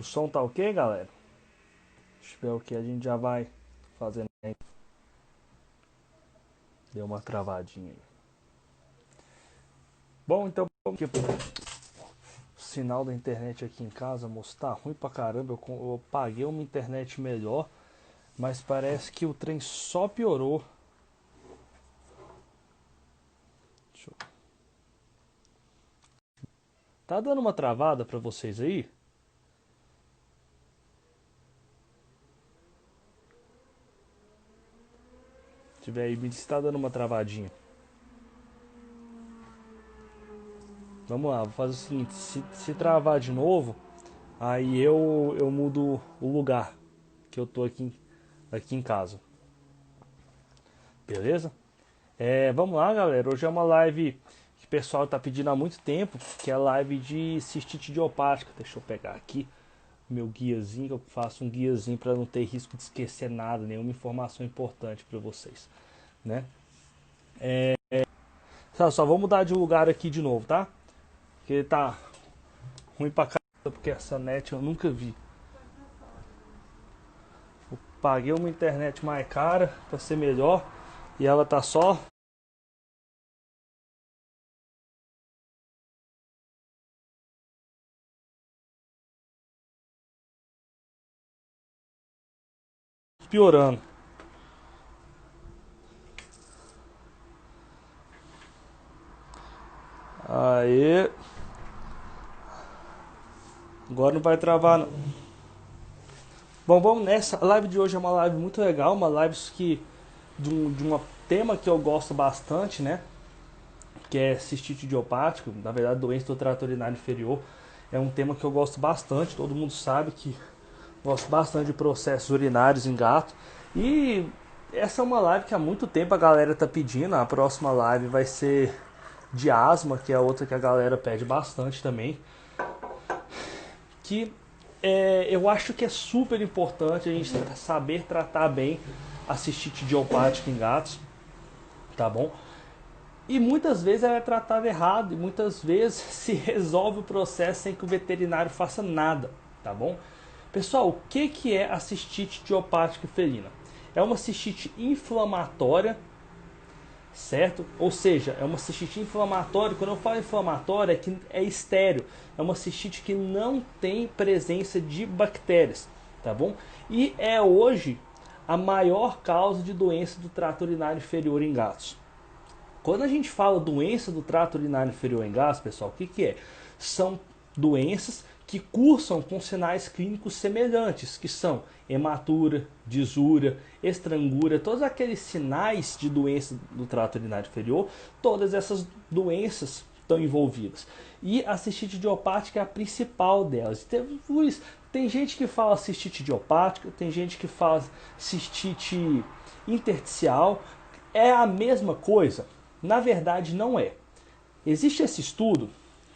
som tá ok, galera? Deixa eu ver o que a gente já vai fazendo aí. Deu uma travadinha aí. Bom, então, o sinal da internet aqui em casa, moço, tá ruim pra caramba. Eu paguei uma internet melhor, mas parece que o trem só piorou. Deixa eu- Tá dando uma travada pra vocês aí? Se tiver aí, me diz se tá dando uma travadinha. Vamos lá, vou fazer o seguinte, se travar de novo, aí eu mudo o lugar que eu tô aqui em casa. Beleza? Vamos lá, galera. Hoje é uma live que o pessoal tá pedindo há muito tempo, que é a live de cistite idiopática. Deixa eu pegar aqui meu guiazinho, que eu faço um guiazinho para não ter risco de esquecer nada, nenhuma informação importante para vocês, né? Só vou mudar de lugar aqui de novo, tá? Porque tá ruim pra caramba, porque essa net eu nunca vi. Eu paguei uma internet mais cara para ser melhor e ela tá só piorando. Aí, agora não vai travar não. Bom, vamos nessa. A live de hoje é uma live muito legal, uma live que de um tema que eu gosto bastante, né? Que é cistite idiopático, na verdade, doença do trato urinário inferior. É um tema que eu gosto bastante, todo mundo sabe que gosto bastante de processos urinários em gato. E essa é uma live que há muito tempo a galera tá pedindo. A próxima live vai ser de asma, que é outra que a galera pede bastante também. Que eu acho que é super importante a gente saber tratar bem a cistite idiopática em gatos, tá bom? E muitas vezes ela é tratada errado e muitas vezes se resolve o processo sem que o veterinário faça nada, tá bom? Pessoal, o que é a cistite idiopática felina? É uma cistite inflamatória, certo? Ou seja, é uma cistite inflamatória. Quando eu falo inflamatória, é que é estéreo. É uma cistite que não tem presença de bactérias, tá bom? E é hoje a maior causa de doença do trato urinário inferior em gatos. Quando a gente fala doença do trato urinário inferior em gatos, pessoal, o que é? São doenças que cursam com sinais clínicos semelhantes, que são hematura, disúria, estrangura, todos aqueles sinais de doença do trato urinário inferior, todas essas doenças estão envolvidas. E a cistite idiopática é a principal delas. Tem gente que fala cistite idiopática, tem gente que fala cistite intersticial. É a mesma coisa? Na verdade, não é. Existe esse estudo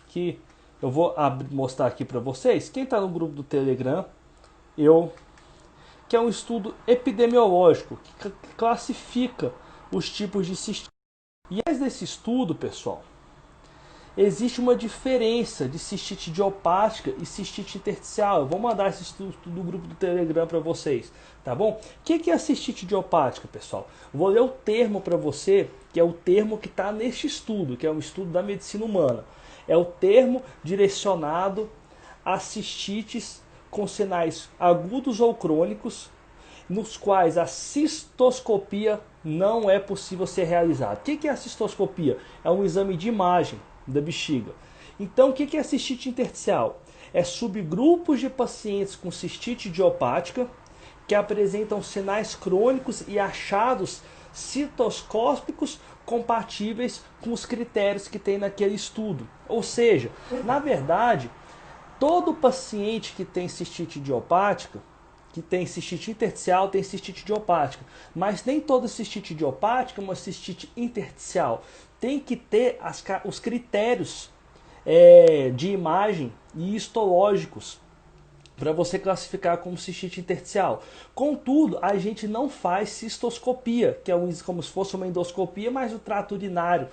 que eu vou mostrar aqui para vocês. Quem está no grupo do Telegram, que é um estudo epidemiológico que classifica os tipos de cistite. E desse estudo, pessoal, existe uma diferença de cistite idiopática e cistite intersticial. Eu vou mandar esse estudo do grupo do Telegram para vocês, tá bom? O que é a cistite idiopática, pessoal? Eu vou ler o termo para você, que é o termo que está neste estudo, que é um estudo da medicina humana. É o termo direcionado a cistites com sinais agudos ou crônicos, nos quais a cistoscopia não é possível ser realizada. O que é a cistoscopia? É um exame de imagem da bexiga. Então, o que é a cistite intersticial? É subgrupos de pacientes com cistite idiopática que apresentam sinais crônicos e achados citoscópicos compatíveis com os critérios que tem naquele estudo. Ou seja, na verdade, todo paciente que tem cistite idiopática, que tem cistite intersticial, tem cistite idiopática. Mas nem toda cistite idiopática é uma cistite intersticial. Tem que ter os critérios de imagem e histológicos para você classificar como cistite intersticial. Contudo, a gente não faz cistoscopia, que é como se fosse uma endoscopia, mas o trato urinário.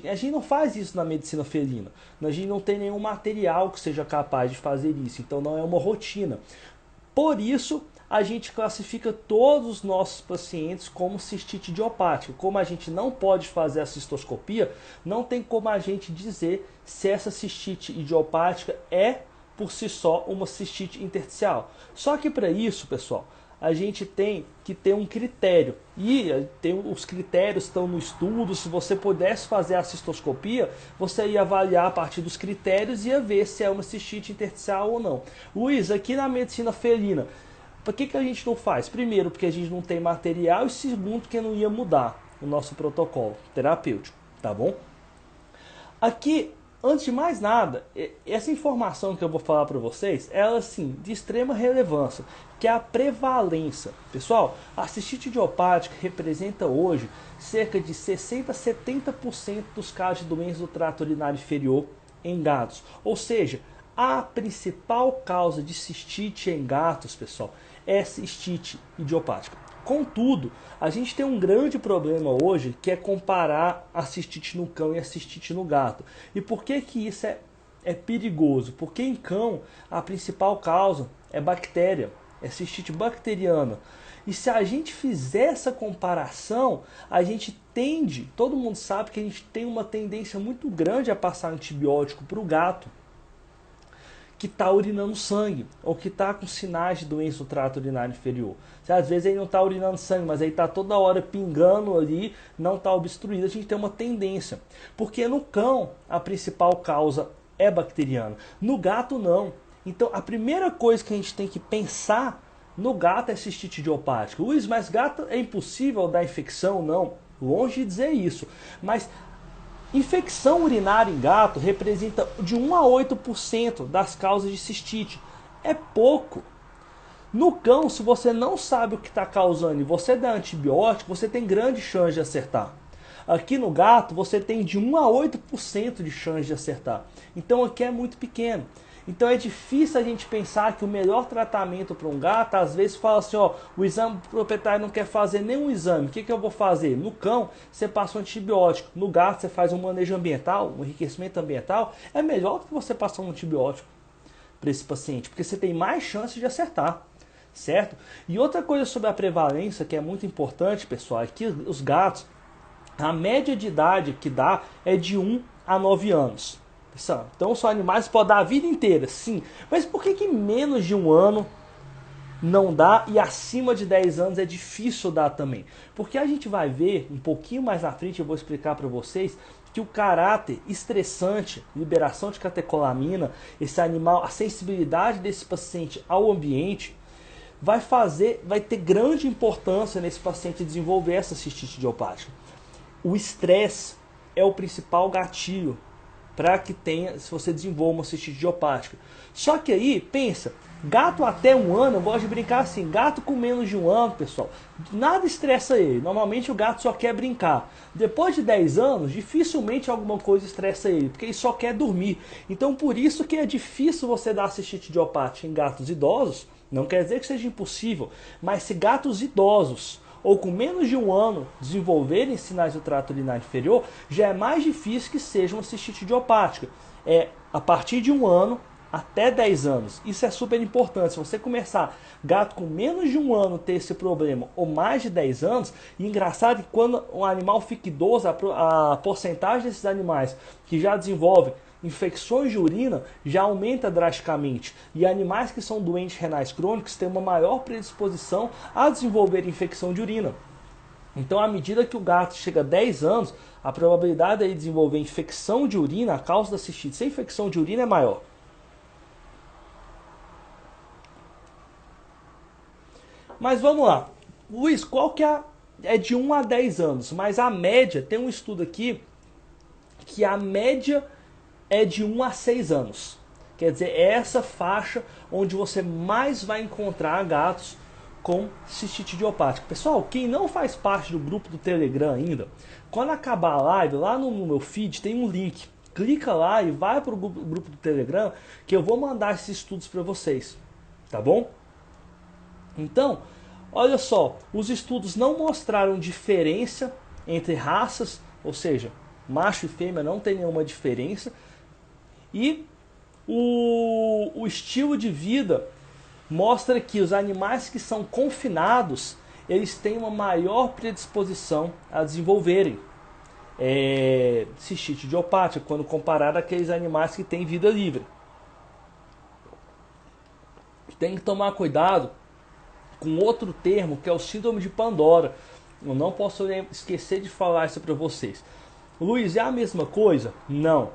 A gente não faz isso na medicina felina. A gente não tem nenhum material que seja capaz de fazer isso, então não é uma rotina. Por isso, a gente classifica todos os nossos pacientes como cistite idiopática. Como a gente não pode fazer a cistoscopia, não tem como a gente dizer se essa cistite idiopática é por si só uma cistite intersticial. Só que para isso, pessoal, a gente tem que ter um critério. E os critérios estão no estudo. Se você pudesse fazer a cistoscopia, você ia avaliar a partir dos critérios e ia ver se é uma cistite intersticial ou não. Luiz, aqui na medicina felina, por que a gente não faz? Primeiro, porque a gente não tem material, e segundo, porque não ia mudar o nosso protocolo terapêutico, tá bom? Aqui, antes de mais nada, essa informação que eu vou falar para vocês, ela assim, de extrema relevância, que é a prevalência. Pessoal, a cistite idiopática representa hoje cerca de 60 a 70% dos casos de doenças do trato urinário inferior em gatos. Ou seja, a principal causa de cistite em gatos, pessoal, é cistite idiopática. Contudo, a gente tem um grande problema hoje, que é comparar a cistite no cão e a cistite no gato. E por que que isso é perigoso? Porque em cão, a principal causa é bactéria, é cistite bacteriana. E se a gente fizer essa comparação, a gente tende, todo mundo sabe que a gente tem uma tendência muito grande a passar antibiótico para o gato que está urinando sangue, ou que está com sinais de doença do trato urinário inferior. Às vezes ele não está urinando sangue, mas ele está toda hora pingando ali, não está obstruído. A gente tem uma tendência. Porque no cão, a principal causa é bacteriana. No gato, não. Então, a primeira coisa que a gente tem que pensar no gato é cistite idiopática. Luiz, mas gato é impossível dar infecção? Não. Longe de dizer isso. Mas infecção urinária em gato representa de 1 a 8% das causas de cistite. É pouco. No cão, se você não sabe o que está causando e você dá antibiótico, você tem grande chance de acertar. Aqui no gato, você tem de 1 a 8% de chance de acertar. Então aqui é muito pequeno. Então é difícil a gente pensar que o melhor tratamento para um gato, às vezes fala assim, ó, o exame o proprietário não quer fazer nenhum exame, o que eu vou fazer? No cão, você passa um antibiótico, no gato você faz um manejo ambiental, um enriquecimento ambiental, é melhor do que você passar um antibiótico para esse paciente, porque você tem mais chance de acertar, certo? E outra coisa sobre a prevalência que é muito importante, pessoal, é que os gatos, a média de idade que dá é de 1 a 9 anos. Então são animais que podem dar a vida inteira, sim. Mas por que menos de 1 ano não dá e acima de 10 anos é difícil dar também? Porque a gente vai ver um pouquinho mais na frente, eu vou explicar para vocês, que o caráter estressante, liberação de catecolamina, esse animal, a sensibilidade desse paciente ao ambiente, vai ter grande importância nesse paciente desenvolver essa cistite idiopática. O estresse é o principal gatilho para que tenha, se você desenvolva uma cistite idiopática. Só que aí, pensa, gato até 1 ano, eu gosto de brincar assim, gato com menos de 1 ano, pessoal, nada estressa ele. Normalmente o gato só quer brincar. Depois de 10 anos, dificilmente alguma coisa estressa ele, porque ele só quer dormir. Então por isso que é difícil você dar cistite idiopática em gatos idosos, não quer dizer que seja impossível, mas se gatos idosos ou com menos de 1 ano desenvolverem sinais do trato urinário inferior, já é mais difícil que seja uma cistite idiopática. É a partir de 1 ano até 10 anos. Isso é super importante. Se você começar gato com menos de 1 ano ter esse problema, ou mais de 10 anos, e engraçado que quando um animal fica idoso, a porcentagem desses animais que já desenvolvem infecções de urina já aumenta drasticamente. E animais que são doentes renais crônicos têm uma maior predisposição a desenvolver infecção de urina. Então, à medida que o gato chega a 10 anos, a probabilidade de desenvolver infecção de urina, a causa da cistite sem infecção de urina é maior. Mas vamos lá. Luiz, qual que é de 1 a 10 anos? Mas a média, tem um estudo aqui que a média é de 1 a 6 anos. Quer dizer, é essa faixa onde você mais vai encontrar gatos com cistite idiopática. Pessoal, quem não faz parte do grupo do Telegram ainda, quando acabar a live, lá no meu feed tem um link. Clica lá e vai para o grupo do Telegram que eu vou mandar esses estudos para vocês. tá bom? Então, olha só, os estudos não mostraram diferença entre raças, ou seja, macho e fêmea não tem nenhuma diferença, e o estilo de vida mostra que os animais que são confinados, eles têm uma maior predisposição a desenvolverem cistite idiopática quando comparado àqueles animais que têm vida livre. Tem que tomar cuidado com outro termo que é o síndrome de Pandora. Eu não posso esquecer de falar isso para vocês. Luiz, é a mesma coisa? Não.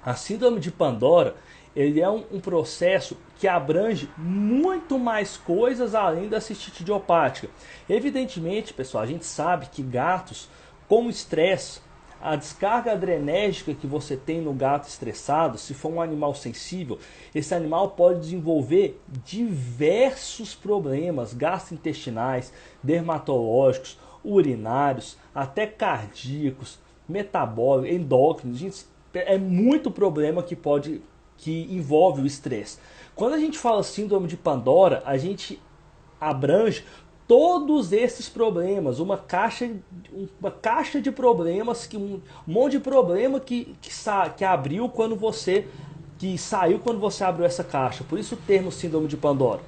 A síndrome de Pandora, ele é um processo que abrange muito mais coisas além da cistite idiopática. Evidentemente, pessoal, a gente sabe que gatos com estresse, a descarga adrenérgica que você tem no gato estressado, se for um animal sensível, esse animal pode desenvolver diversos problemas gastrointestinais, dermatológicos, urinários, até cardíacos, metabólicos, endócrinos. Gente, é muito problema que envolve o estresse. Quando a gente fala síndrome de Pandora, a gente abrange todos esses problemas, uma caixa de problemas, um monte de problema que abriu quando você, que saiu quando você abriu essa caixa. Por isso o termo síndrome de Pandora.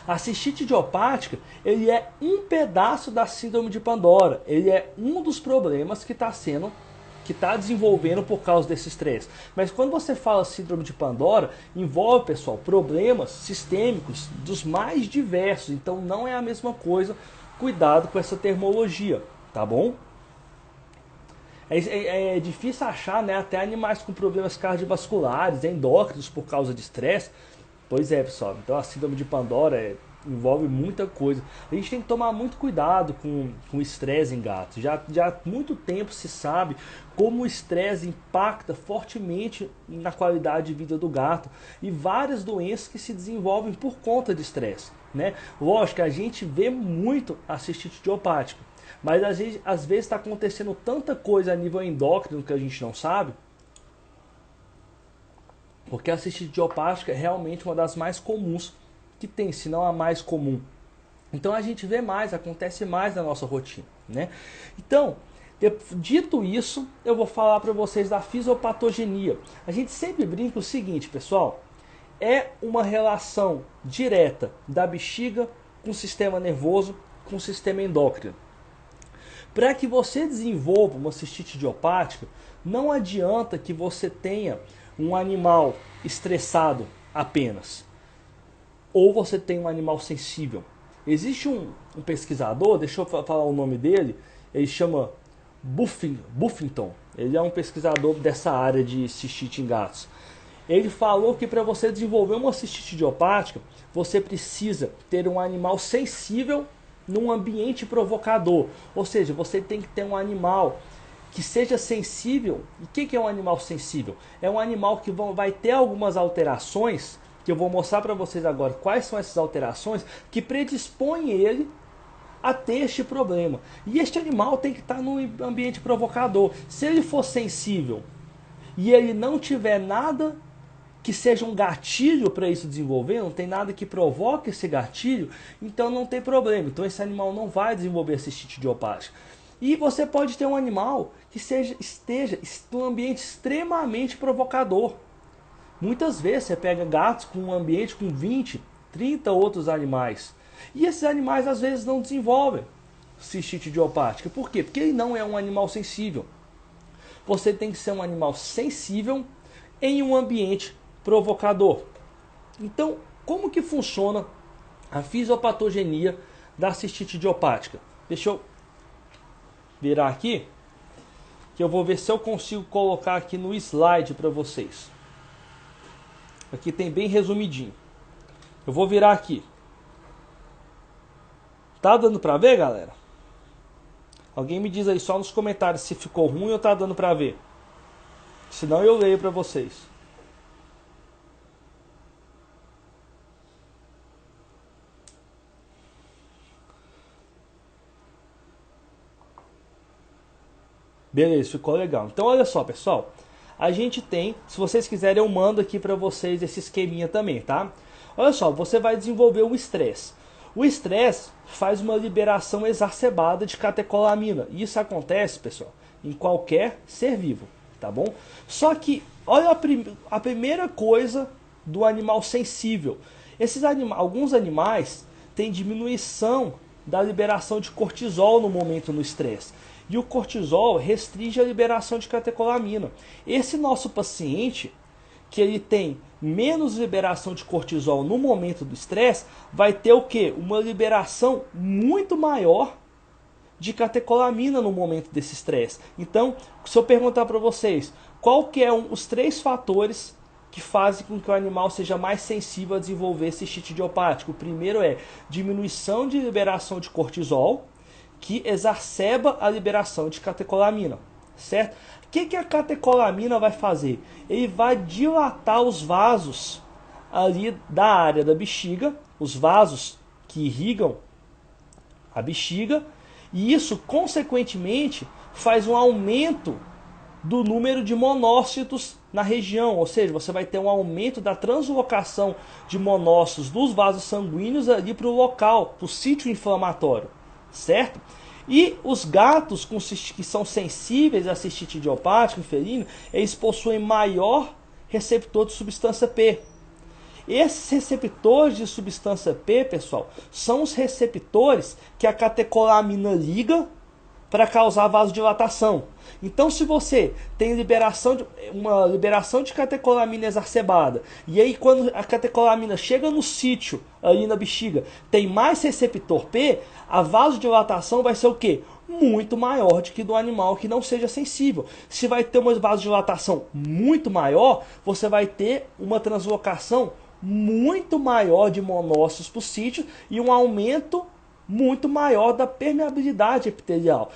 A cistite idiopática, ele é um pedaço da síndrome de Pandora. Ele é um dos problemas que está desenvolvendo por causa desse estresse. Mas quando você fala síndrome de Pandora, envolve, pessoal, problemas sistêmicos dos mais diversos. Então não é a mesma coisa. Cuidado com essa termologia, tá bom? É difícil achar, né, até animais com problemas cardiovasculares, endócrinos por causa de estresse. Pois é, pessoal. Então a síndrome de Pandora envolve muita coisa. A gente tem que tomar muito cuidado com o estresse em gatos. Já há muito tempo se sabe como o estresse impacta fortemente na qualidade de vida do gato e várias doenças que se desenvolvem por conta de estresse, né? Lógico que a gente vê muito a cistite idiopática, mas às vezes está acontecendo tanta coisa a nível endócrino que a gente não sabe, porque a cistite idiopática é realmente uma das mais comuns que tem, se não a mais comum. Então a gente vê mais, acontece mais na nossa rotina, né? Então, dito isso, eu vou falar para vocês da fisiopatogenia. A gente sempre brinca o seguinte, pessoal, é uma relação direta da bexiga com o sistema nervoso, com o sistema endócrino. Para que você desenvolva uma cistite idiopática, não adianta que você tenha um animal estressado apenas, ou você tem um animal sensível. Existe um pesquisador, deixa eu falar o nome dele, ele chama Buffington. Ele é um pesquisador dessa área de cistite em gatos. Ele falou que para você desenvolver uma cistite idiopática, você precisa ter um animal sensível num ambiente provocador. Ou seja, você tem que ter um animal que seja sensível. E o que é um animal sensível? É um animal que vai ter algumas alterações, que eu vou mostrar para vocês agora quais são essas alterações que predispõem ele a ter este problema. E este animal tem que estar num ambiente provocador. Se ele for sensível e ele não tiver nada que seja um gatilho para isso desenvolver, não tem nada que provoque esse gatilho, então não tem problema. Então esse animal não vai desenvolver cistite idiopática. E você pode ter um animal que esteja num ambiente extremamente provocador. Muitas vezes você pega gatos com um ambiente com 20, 30 outros animais. E esses animais às vezes não desenvolvem cistite idiopática. Por quê? Porque ele não é um animal sensível. Você tem que ser um animal sensível em um ambiente provocador. Então, como que funciona a fisiopatogenia da cistite idiopática? Deixa eu virar aqui, que eu vou ver se eu consigo colocar aqui no slide para vocês. Aqui tem bem resumidinho. Eu vou virar aqui. Tá dando para ver, galera? Alguém me diz aí só nos comentários se ficou ruim ou tá dando para ver. Senão eu leio para vocês. Beleza, ficou legal. Então olha só, pessoal. A gente tem, se vocês quiserem eu mando aqui para vocês esse esqueminha também, tá? Olha só, você vai desenvolver um estresse. O estresse faz uma liberação exacerbada de catecolamina. E isso acontece, pessoal, em qualquer ser vivo, tá bom? Só que, olha a primeira coisa do animal sensível. Alguns animais têm diminuição da liberação de cortisol no momento do estresse. E o cortisol restringe a liberação de catecolamina. Esse nosso paciente, que ele tem menos liberação de cortisol no momento do estresse, vai ter o quê? Uma liberação muito maior de catecolamina no momento desse estresse. Então, se eu perguntar para vocês, qual que é os 3 fatores que fazem com que o animal seja mais sensível a desenvolver cistite idiopática? O primeiro é diminuição de liberação de cortisol, que exacerba a liberação de catecolamina, certo? O que a catecolamina vai fazer? Ele vai dilatar os vasos ali da área da bexiga, os vasos que irrigam a bexiga, e isso, consequentemente, faz um aumento do número de monócitos na região, ou seja, você vai ter um aumento da translocação de monócitos dos vasos sanguíneos ali para o local, para o sítio inflamatório, certo? E os gatos que são sensíveis à cistite idiopática em felino, eles possuem maior receptor de substância P. Esses receptores de substância P, pessoal, são os receptores que a catecolamina liga para causar vasodilatação. Então, se você tem uma liberação de catecolamina exacerbada, e aí quando a catecolamina chega no sítio, ali na bexiga, tem mais receptor P, a vasodilatação vai ser o quê? Muito maior do que do animal que não seja sensível. Se vai ter uma vasodilatação muito maior, você vai ter uma translocação muito maior de monócitos para o sítio e um aumento muito maior da permeabilidade epitelial.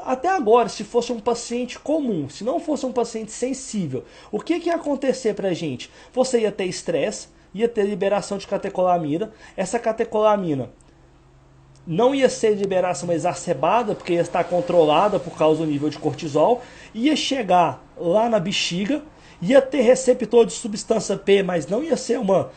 Até agora, se fosse um paciente comum, se não fosse um paciente sensível, o que ia acontecer para a gente? Você ia ter estresse, ia ter liberação de catecolamina, essa catecolamina não ia ser liberação exacerbada, porque ia estar controlada por causa do nível de cortisol, ia chegar lá na bexiga, ia ter receptor de substância P, mas não ia ser uma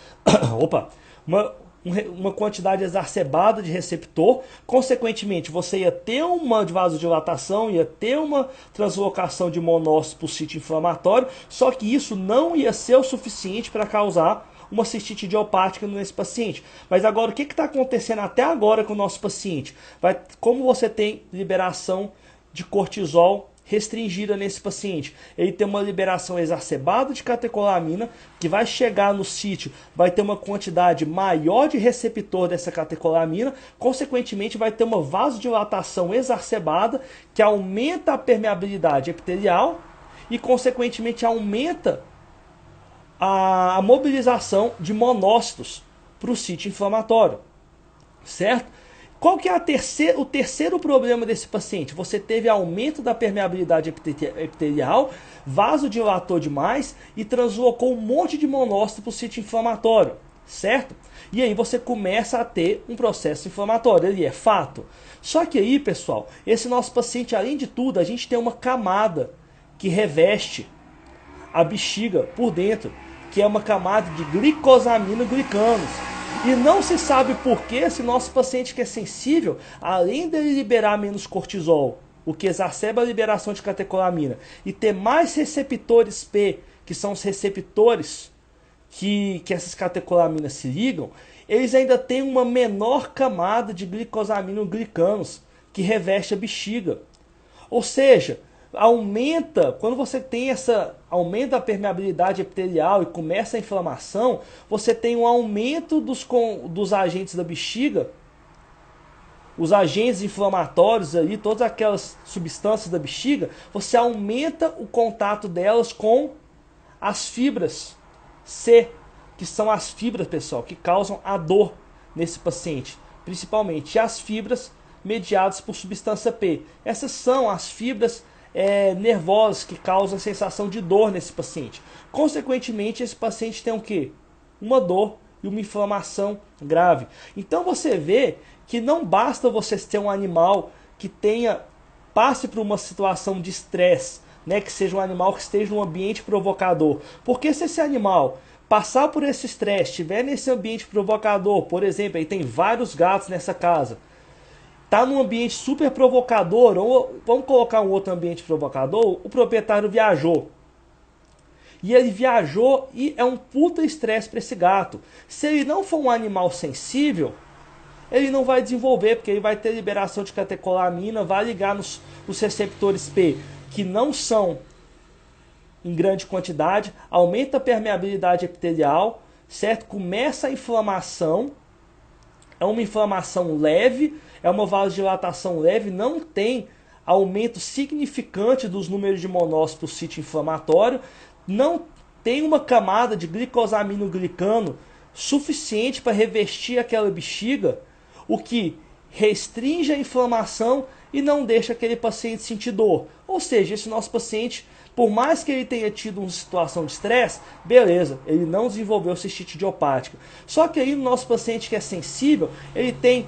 quantidade exacerbada de receptor. Consequentemente, você ia ter uma vasodilatação, ia ter uma translocação de monócitos para o sítio inflamatório, só que isso não ia ser o suficiente para causar uma cistite idiopática nesse paciente. Mas agora, o que está acontecendo até agora com o nosso paciente? Como você tem liberação de cortisol restringida nesse paciente, ele tem uma liberação exacerbada de catecolamina, que vai chegar no sítio, vai ter uma quantidade maior de receptor dessa catecolamina, consequentemente vai ter uma vasodilatação exacerbada, que aumenta a permeabilidade epitelial e consequentemente aumenta a mobilização de monócitos para o sítio inflamatório, certo? Qual que é o terceiro problema desse paciente? Você teve aumento da permeabilidade epitelial, vasodilatou demais e translocou um monte de monócito para o sítio inflamatório, certo? E aí você começa a ter um processo inflamatório, ele é fato. Só que aí, pessoal, esse nosso paciente, além de tudo, a gente tem uma camada que reveste a bexiga por dentro, que é uma camada de glicosaminoglicanos. E não se sabe por que esse nosso paciente que é sensível, além dele liberar menos cortisol, o que exacerba a liberação de catecolamina, e ter mais receptores P, que são os receptores que essas catecolaminas se ligam, eles ainda têm uma menor camada de glicosaminoglicanos que reveste a bexiga. Ou seja, quando você tem aumenta a permeabilidade epitelial e começa a inflamação, você tem um aumento dos agentes da bexiga, os agentes inflamatórios ali, todas aquelas substâncias da bexiga, você aumenta o contato delas com as fibras C, que são as fibras, pessoal, que causam a dor nesse paciente, principalmente as fibras mediadas por substância P. Essas são as fibras nervosas que causam a sensação de dor nesse paciente. Consequentemente, esse paciente tem o quê? Uma dor e uma inflamação grave. Então você vê que não basta você ter um animal que passe por uma situação de estresse, né, que seja um animal que esteja num ambiente provocador. Porque se esse animal passar por esse estresse, estiver nesse ambiente provocador, por exemplo, aí tem vários gatos nessa casa, tá num ambiente super provocador, ou vamos colocar um outro ambiente provocador, o proprietário viajou. E ele viajou e é um puta estresse para esse gato. Se ele não for um animal sensível, ele não vai desenvolver, porque ele vai ter liberação de catecolamina, vai ligar nos receptores P, que não são em grande quantidade, aumenta a permeabilidade epitelial, certo? Começa a inflamação, é uma inflamação leve, é uma vasodilatação leve, não tem aumento significante dos números de monócitos para o sítio inflamatório, não tem uma camada de glicosaminoglicano suficiente para revestir aquela bexiga, o que restringe a inflamação e não deixa aquele paciente sentir dor. Ou seja, esse nosso paciente, por mais que ele tenha tido uma situação de estresse, beleza, ele não desenvolveu cistite idiopática. Só que aí no nosso paciente que é sensível, ele tem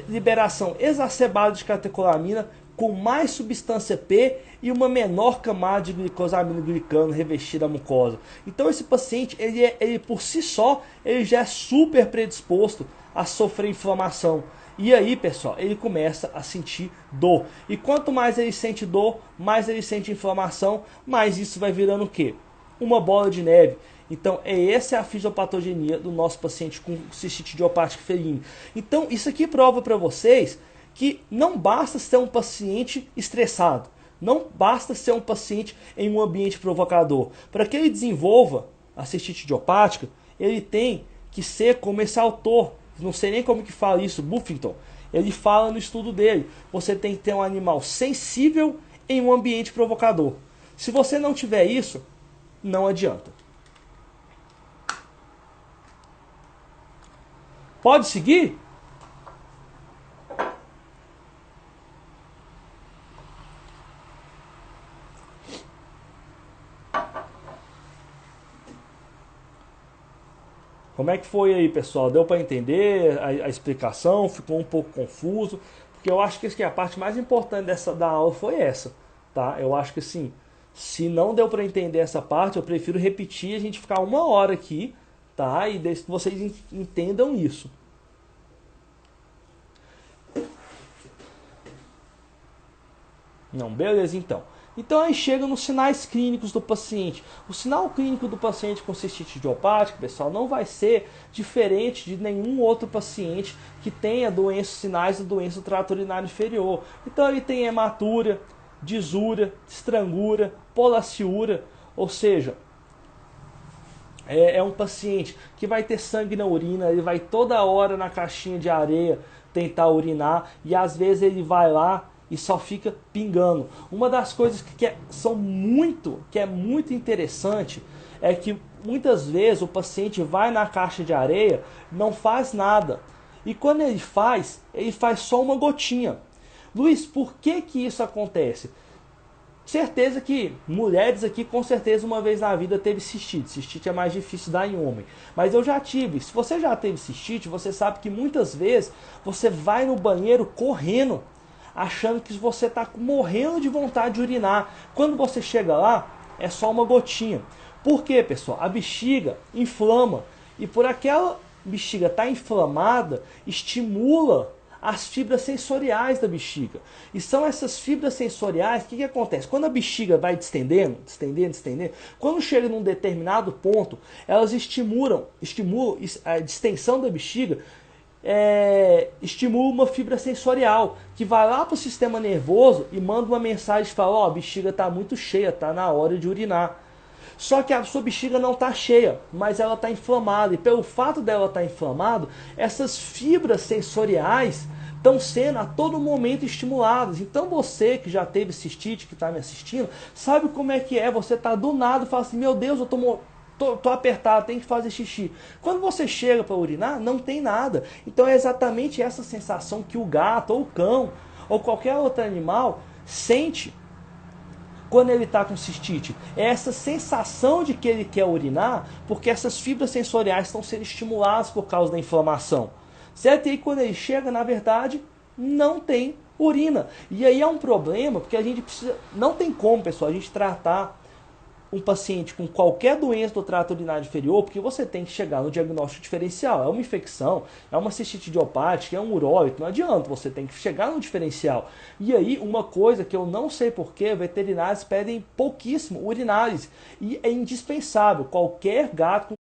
liberação exacerbada de catecolamina, com mais substância P e uma menor camada de glicosaminoglicano revestida a mucosa. Então esse paciente, ele por si só, ele já é super predisposto a sofrer inflamação. E aí, pessoal, ele começa a sentir dor. E quanto mais ele sente dor, mais ele sente inflamação, mais isso vai virando o quê? Uma bola de neve. Então, essa é a fisiopatogenia do nosso paciente com cistite idiopática felina. Então, isso aqui prova para vocês que não basta ser um paciente estressado. Não basta ser um paciente em um ambiente provocador. Para que ele desenvolva a cistite idiopática, ele tem que ser como esse autor, não sei nem como que fala isso, Buffington, ele fala no estudo dele, você tem que ter um animal sensível em um ambiente provocador. Se você não tiver isso, não adianta. Pode seguir? Como é que foi aí, pessoal? Deu para entender a explicação? Ficou um pouco confuso? Porque eu acho que a parte mais importante da aula foi essa, tá? Eu acho que assim, se não deu para entender essa parte, eu prefiro repetir, a gente ficar 1 hora aqui, tá? E desde que vocês entendam isso. Não, beleza então. Então aí chega nos sinais clínicos do paciente. O sinal clínico do paciente com cistite idiopática, pessoal, não vai ser diferente de nenhum outro paciente que tenha sinais da doença do trato urinário inferior. Então ele tem hematúria, disúria, estrangura, polaciúria, ou seja, é um paciente que vai ter sangue na urina, ele vai toda hora na caixinha de areia tentar urinar e às vezes ele vai lá e só fica pingando. Uma das coisas que é muito interessante é que muitas vezes o paciente vai na caixa de areia, não faz nada. E quando ele faz só uma gotinha. Luiz, por que isso acontece? Certeza que mulheres aqui com certeza uma vez na vida teve cistite. Cistite é mais difícil dar em homem. Mas eu já tive. Se você já teve cistite, você sabe que muitas vezes você vai no banheiro correndo, achando que você está morrendo de vontade de urinar. Quando você chega lá, é só uma gotinha. Por quê, pessoal? A bexiga inflama. E por aquela bexiga estar inflamada, estimula as fibras sensoriais da bexiga. E são essas fibras sensoriais, o que acontece? Quando a bexiga vai distendendo, quando chega num determinado ponto, elas estimulam a distensão da bexiga, estimula uma fibra sensorial que vai lá para o sistema nervoso e manda uma mensagem e fala: ó, a bexiga está muito cheia, está na hora de urinar. Só que a sua bexiga não está cheia, mas ela está inflamada. E pelo fato dela estar inflamada, essas fibras sensoriais estão sendo a todo momento estimuladas. Então você que já teve cistite, que está me assistindo, sabe como é que é. Você está do nada e fala assim: meu Deus, eu tô apertado, tem que fazer xixi. Quando você chega para urinar, não tem nada. Então é exatamente essa sensação que o gato, ou o cão, ou qualquer outro animal sente quando ele está com cistite. É essa sensação de que ele quer urinar, porque essas fibras sensoriais estão sendo estimuladas por causa da inflamação. Certo? E aí quando ele chega, na verdade, não tem urina. E aí é um problema, porque a gente precisa... Não tem como, pessoal, a gente tratar um paciente com qualquer doença do trato urinário inferior, porque você tem que chegar no diagnóstico diferencial. É uma infecção, é uma cistite idiopática, é um uróide, não adianta, você tem que chegar no diferencial. E aí, uma coisa que eu não sei porquê, veterinários pedem pouquíssimo urinálise. E é indispensável, qualquer gato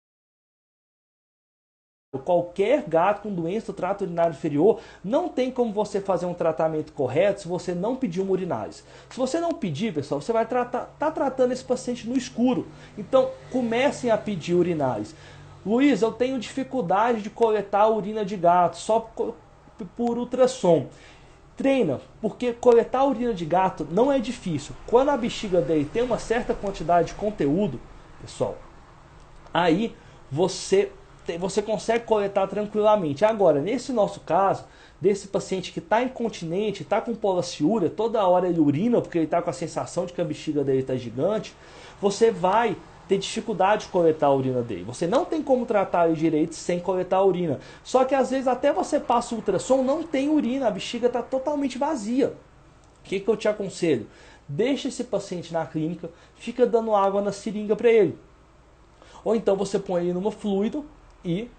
com doença do trato urinário inferior, não tem como você fazer um tratamento correto se você não pedir uma urinálise. Se você não pedir, pessoal, você vai tá tratando esse paciente no escuro. Então, comecem a pedir urinálise. Luiz, eu tenho dificuldade de coletar a urina de gato só por ultrassom. Treina, porque coletar a urina de gato não é difícil. Quando a bexiga dele tem uma certa quantidade de conteúdo, pessoal, aí você consegue coletar tranquilamente. Agora, nesse nosso caso, desse paciente que está incontinente, está com polaciúria, toda hora ele urina porque ele está com a sensação de que a bexiga dele está gigante, você vai ter dificuldade de coletar a urina dele. Você não tem como tratar ele direito sem coletar a urina. Só que às vezes até você passa o ultrassom, não tem urina, a bexiga está totalmente vazia. O que eu te aconselho? Deixa esse paciente na clínica, fica dando água na seringa para ele. Ou então você põe ele numa fluido e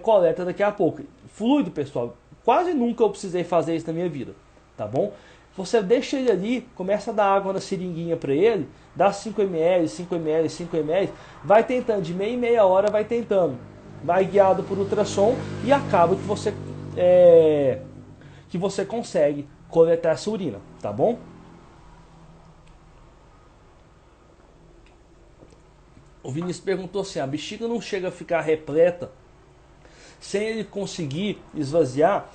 coleta daqui a pouco. Fluido, pessoal, quase nunca eu precisei fazer isso na minha vida, tá bom? Você deixa ele ali, começa a dar água na seringuinha para ele, dá 5 ml, 5 ml, 5 ml, vai tentando, de meia em meia hora vai tentando, vai guiado por ultrassom e acaba que você consegue coletar essa urina, tá bom? O Vinícius perguntou assim, a bexiga não chega a ficar repleta sem ele conseguir esvaziar?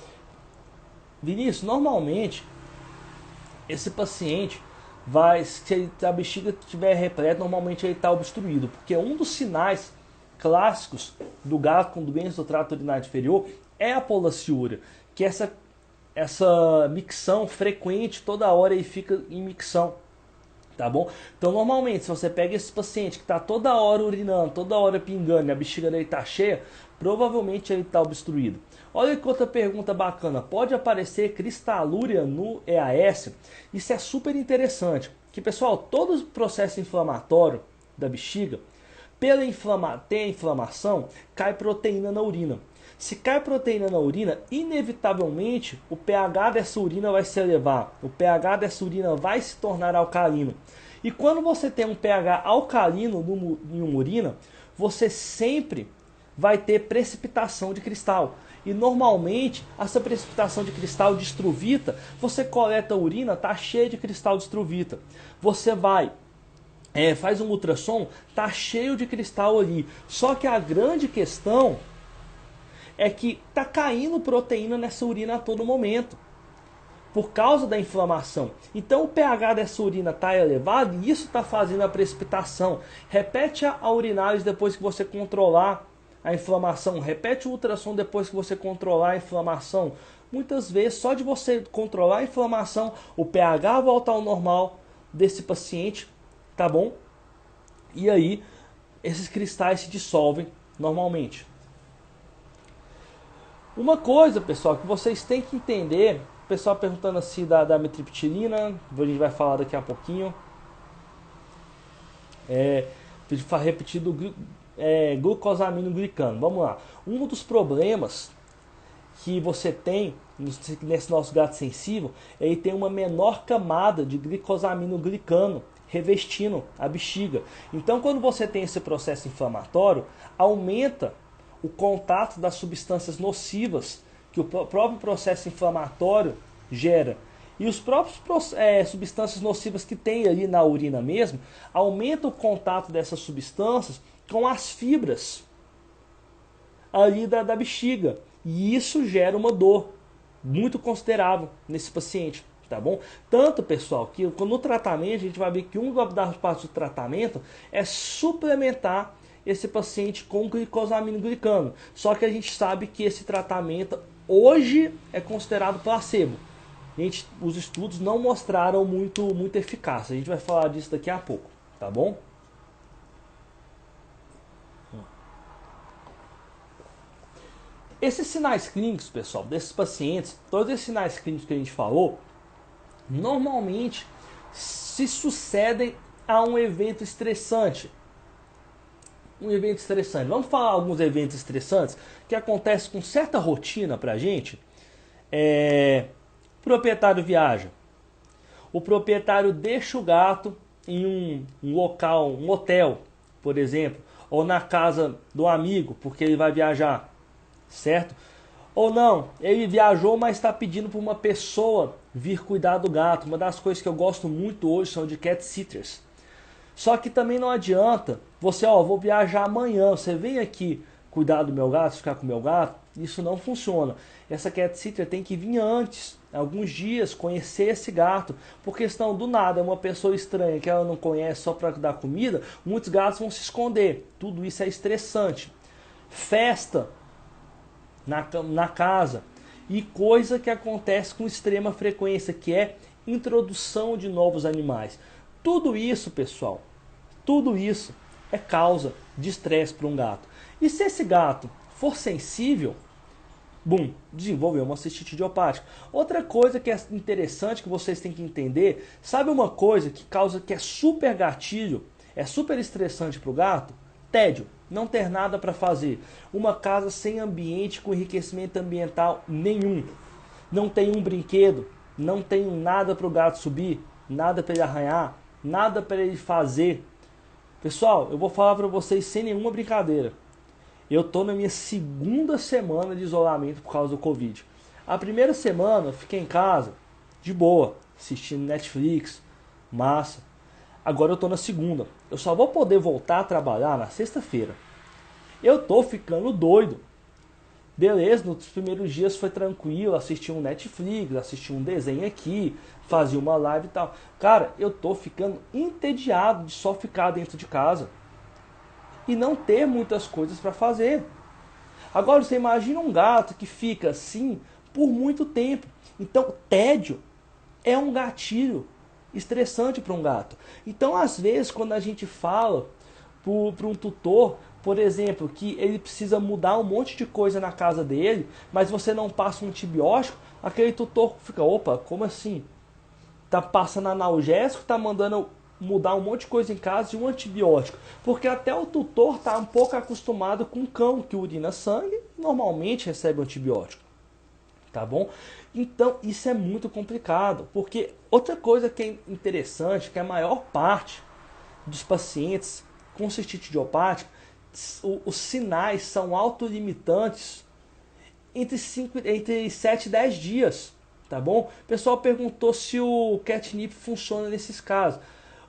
Vinícius, normalmente, esse paciente se a bexiga estiver repleta, normalmente ele está obstruído, porque um dos sinais clássicos do gato com doença do trato urinário inferior é a polaciúria, que é essa micção frequente, toda hora ele fica em micção. Tá bom? Então, normalmente, se você pega esse paciente que está toda hora urinando, toda hora pingando e a bexiga dele está cheia, provavelmente ele está obstruído. Olha que outra pergunta bacana. Pode aparecer cristalúria no EAS? Isso é super interessante. Que, pessoal, todo o processo inflamatório da bexiga, ter inflamação, cai proteína na urina. Se cai proteína na urina, inevitavelmente o pH dessa urina vai se elevar. O pH dessa urina vai se tornar alcalino. E quando você tem um pH alcalino em uma urina, você sempre vai ter precipitação de cristal. E normalmente, essa precipitação de cristal de estruvita, você coleta a urina, tá cheia de cristal de estruvita. Você faz um ultrassom, tá cheio de cristal ali. Só que a grande questão é que está caindo proteína nessa urina a todo momento, por causa da inflamação. Então o pH dessa urina está elevado e isso está fazendo a precipitação. Repete a urinálise depois que você controlar a inflamação. Repete o ultrassom depois que você controlar a inflamação. Muitas vezes, só de você controlar a inflamação, o pH volta ao normal desse paciente, tá bom? E aí, esses cristais se dissolvem normalmente. Uma coisa, pessoal, que vocês têm que entender, o pessoal perguntando assim da mitriptilina, a gente vai falar daqui a pouquinho. Repetir do glucosamino-glicano. Vamos lá. Um dos problemas que você tem nesse nosso gato sensível é ele tem uma menor camada de glicosamino-glicano revestindo a bexiga. Então, quando você tem esse processo inflamatório, aumenta o contato das substâncias nocivas que o próprio processo inflamatório gera. E os próprios substâncias nocivas que tem ali na urina mesmo, aumenta o contato dessas substâncias com as fibras ali da bexiga. E isso gera uma dor muito considerável nesse paciente. Tá bom? Tanto, pessoal, que no tratamento, a gente vai ver que uma das partes do tratamento é suplementar esse paciente com glicosamino-glicano. Só que a gente sabe que esse tratamento hoje é considerado placebo. Os estudos não mostraram muito eficácia. A gente vai falar disso daqui a pouco, tá bom? Esses sinais clínicos, pessoal, desses pacientes, todos esses sinais clínicos que a gente falou, normalmente se sucedem a um evento estressante. Um evento estressante. Vamos falar alguns eventos estressantes que acontecem com certa rotina pra gente. O proprietário viaja. O proprietário deixa o gato em um local, um hotel, por exemplo, ou na casa do amigo, porque ele vai viajar, certo? Ou não, ele viajou, mas está pedindo para uma pessoa vir cuidar do gato. Uma das coisas que eu gosto muito hoje são de cat sitters. Só que também não adianta você, vou viajar amanhã, você vem aqui cuidar do meu gato, ficar com o meu gato. Isso não funciona. Essa cat sitter tem que vir antes, alguns dias, conhecer esse gato. Porque senão, do nada, é uma pessoa estranha que ela não conhece só para dar comida, muitos gatos vão se esconder. Tudo isso é estressante. Festa na casa. E coisa que acontece com extrema frequência, que é introdução de novos animais. Tudo isso, pessoal, tudo isso é causa de estresse para um gato. E se esse gato for sensível, desenvolveu uma cistite idiopática. Outra coisa que é interessante que vocês têm que entender, sabe uma coisa que é super gatilho, é super estressante para o gato? Tédio, não ter nada para fazer. Uma casa sem ambiente, com enriquecimento ambiental nenhum. Não tem um brinquedo, não tem nada para o gato subir, nada para ele arranhar, nada para ele fazer. Pessoal, eu vou falar para vocês sem nenhuma brincadeira. Eu estou na minha segunda semana de isolamento por causa do Covid. A primeira semana eu fiquei em casa, de boa, assistindo Netflix, massa. Agora eu estou na segunda. Eu só vou poder voltar a trabalhar na sexta-feira. Eu estou ficando doido. Beleza, nos primeiros dias foi tranquilo, assisti um Netflix, assisti um desenho aqui, fazia uma live e tal. Cara, eu tô ficando entediado de só ficar dentro de casa e não ter muitas coisas para fazer. Agora você imagina um gato que fica assim por muito tempo. Então, tédio é um gatilho estressante para um gato. Então, às vezes, quando a gente fala para um tutor, por exemplo, que ele precisa mudar um monte de coisa na casa dele, mas você não passa um antibiótico, aquele tutor fica, opa, como assim? Tá passando analgésico, tá mandando mudar um monte de coisa em casa e um antibiótico. Porque até o tutor tá um pouco acostumado com cão que urina sangue e normalmente recebe um antibiótico. Tá bom? Então, isso é muito complicado, porque outra coisa que é interessante, que a maior parte dos pacientes com cistite idiopática, os sinais são autolimitantes entre 7 e 10 dias, tá bom? O pessoal perguntou se o catnip funciona nesses casos.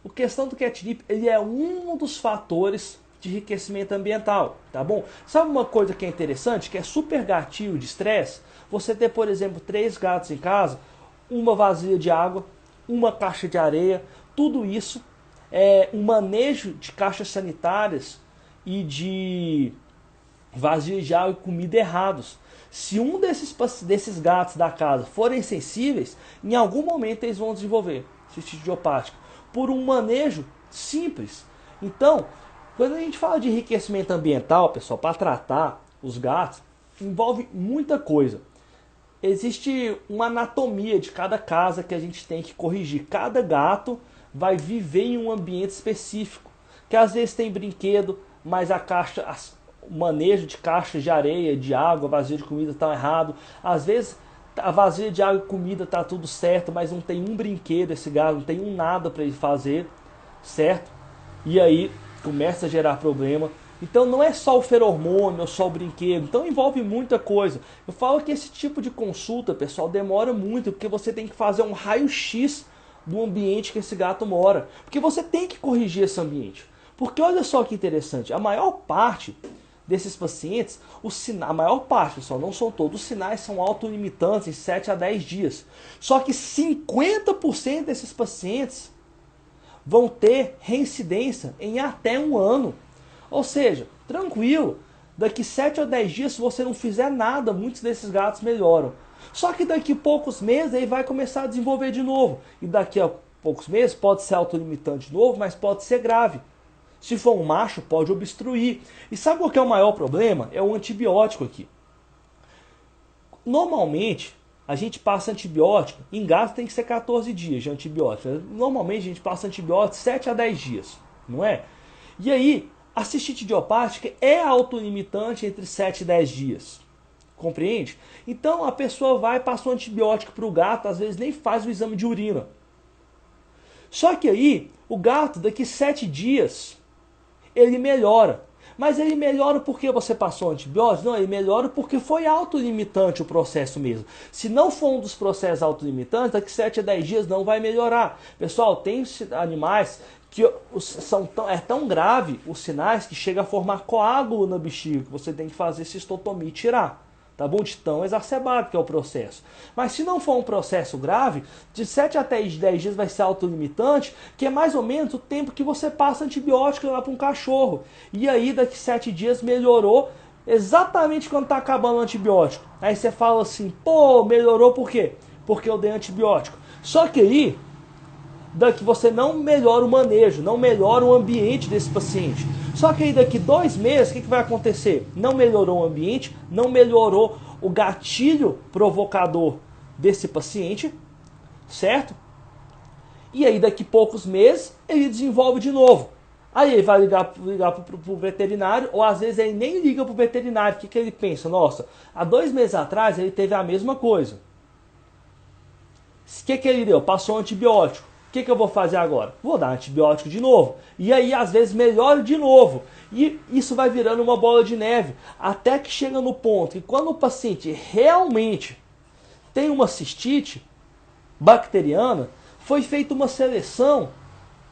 A questão do catnip, ele é um dos fatores de enriquecimento ambiental, tá bom? Sabe uma coisa que é interessante, que é super gatilho de estresse? Você ter, por exemplo, 3 gatos em casa, uma vasilha de água, uma caixa de areia, tudo isso um manejo de caixas sanitárias e de vasilhas de água e comida errados. Se um desses gatos da casa forem sensíveis, em algum momento eles vão desenvolver cistite idiopática por um manejo simples. Então, quando a gente fala de enriquecimento ambiental, pessoal, para tratar os gatos, envolve muita coisa. Existe uma anatomia de cada casa que a gente tem que corrigir. Cada gato vai viver em um ambiente específico, que às vezes tem brinquedo, mas o manejo de caixas de areia, de água, vasilha de comida está errado. Às vezes a vasilha de água e comida está tudo certo, mas não tem um brinquedo esse gato, não tem um nada para ele fazer, certo? E aí começa a gerar problema. Então não é só o feromônio ou só o brinquedo, então envolve muita coisa. Eu falo que esse tipo de consulta, pessoal, demora muito, porque você tem que fazer um raio-x do ambiente que esse gato mora. Porque você tem que corrigir esse ambiente. Porque olha só que interessante, a maior parte desses pacientes, a maior parte, pessoal, não são todos, os sinais são autolimitantes em 7 a 10 dias. Só que 50% desses pacientes vão ter reincidência em até 1 ano. Ou seja, tranquilo, daqui 7 a 10 dias, se você não fizer nada, muitos desses gatos melhoram. Só que daqui a poucos meses ele vai começar a desenvolver de novo. E daqui a poucos meses pode ser autolimitante de novo, mas pode ser grave. Se for um macho, pode obstruir. E sabe qual que é o maior problema? É o antibiótico aqui. Normalmente, a gente passa antibiótico, em gato tem que ser 14 dias de antibiótico. Normalmente a gente passa antibiótico 7 a 10 dias, não é? E aí, a cistite idiopática é autolimitante entre 7 e 10 dias. Compreende? Então a pessoa vai e passa um antibiótico para o gato, às vezes nem faz o exame de urina. Só que aí, o gato, daqui 7 dias, ele melhora. Mas ele melhora porque você passou antibiótico? Não, ele melhora porque foi autolimitante o processo mesmo. Se não for um dos processos autolimitantes, daqui 7 a 10 dias não vai melhorar. Pessoal, tem animais que é tão grave os sinais que chega a formar coágulo na bexiga, que você tem que fazer cistotomia e tirar. Tá bom? De tão exacerbado que é o processo. Mas se não for um processo grave, de 7 até 10 dias vai ser autolimitante, que é mais ou menos o tempo que você passa antibiótico lá para um cachorro. E aí, daqui 7 dias melhorou exatamente quando está acabando o antibiótico. Aí você fala assim, pô, melhorou por quê? Porque eu dei antibiótico. Só que aí, daqui você não melhora o manejo, não melhora o ambiente desse paciente. Só que aí daqui 2 meses, o que vai acontecer? Não melhorou o ambiente, não melhorou o gatilho provocador desse paciente, certo? E aí daqui poucos meses ele desenvolve de novo. Aí ele vai ligar pro veterinário, ou às vezes ele nem liga pro veterinário. O que ele pensa? Nossa, há 2 meses atrás ele teve a mesma coisa. O que ele deu? Passou um antibiótico. O que eu vou fazer agora? Vou dar antibiótico de novo. E aí, às vezes, melhora de novo. E isso vai virando uma bola de neve. Até que chega no ponto que quando o paciente realmente tem uma cistite bacteriana, foi feita uma seleção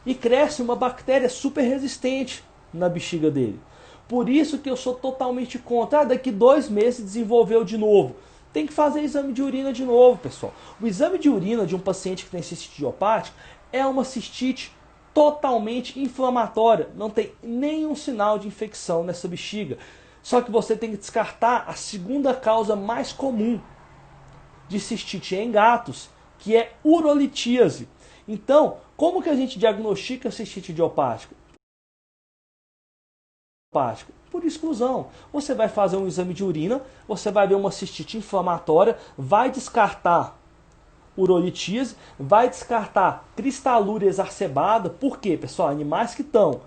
e cresce uma bactéria super resistente na bexiga dele. Por isso que eu sou totalmente contra. Daqui 2 meses desenvolveu de novo. Tem que fazer exame de urina de novo, pessoal. O exame de urina de um paciente que tem cistite idiopática é uma cistite totalmente inflamatória. Não tem nenhum sinal de infecção nessa bexiga. Só que você tem que descartar a segunda causa mais comum de cistite em gatos, que é urolitíase. Então, como que a gente diagnostica cistite idiopática? Por exclusão. Você vai fazer um exame de urina, você vai ver uma cistite inflamatória, vai descartar urolitíase, vai descartar cristalúria exacerbada. Por quê, pessoal? Animais que estão,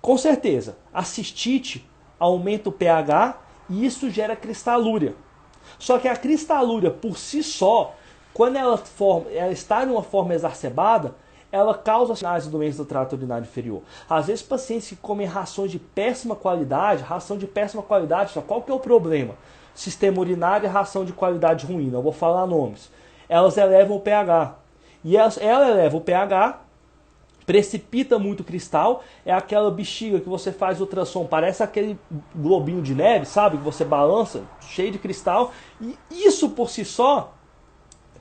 com certeza, a cistite aumenta o pH e isso gera cristalúria. Só que a cristalúria por si só, quando ela está em uma forma exacerbada, ela causa sinais de doença do trato urinário inferior. Às vezes pacientes que comem rações de péssima qualidade, só qual que é o problema? Sistema urinário e ração de qualidade ruim, não vou falar nomes. Elas elevam o pH. E ela eleva o pH, precipita muito cristal, é aquela bexiga que você faz ultrassom, parece aquele globinho de neve, sabe? Que você balança, cheio de cristal. E isso por si só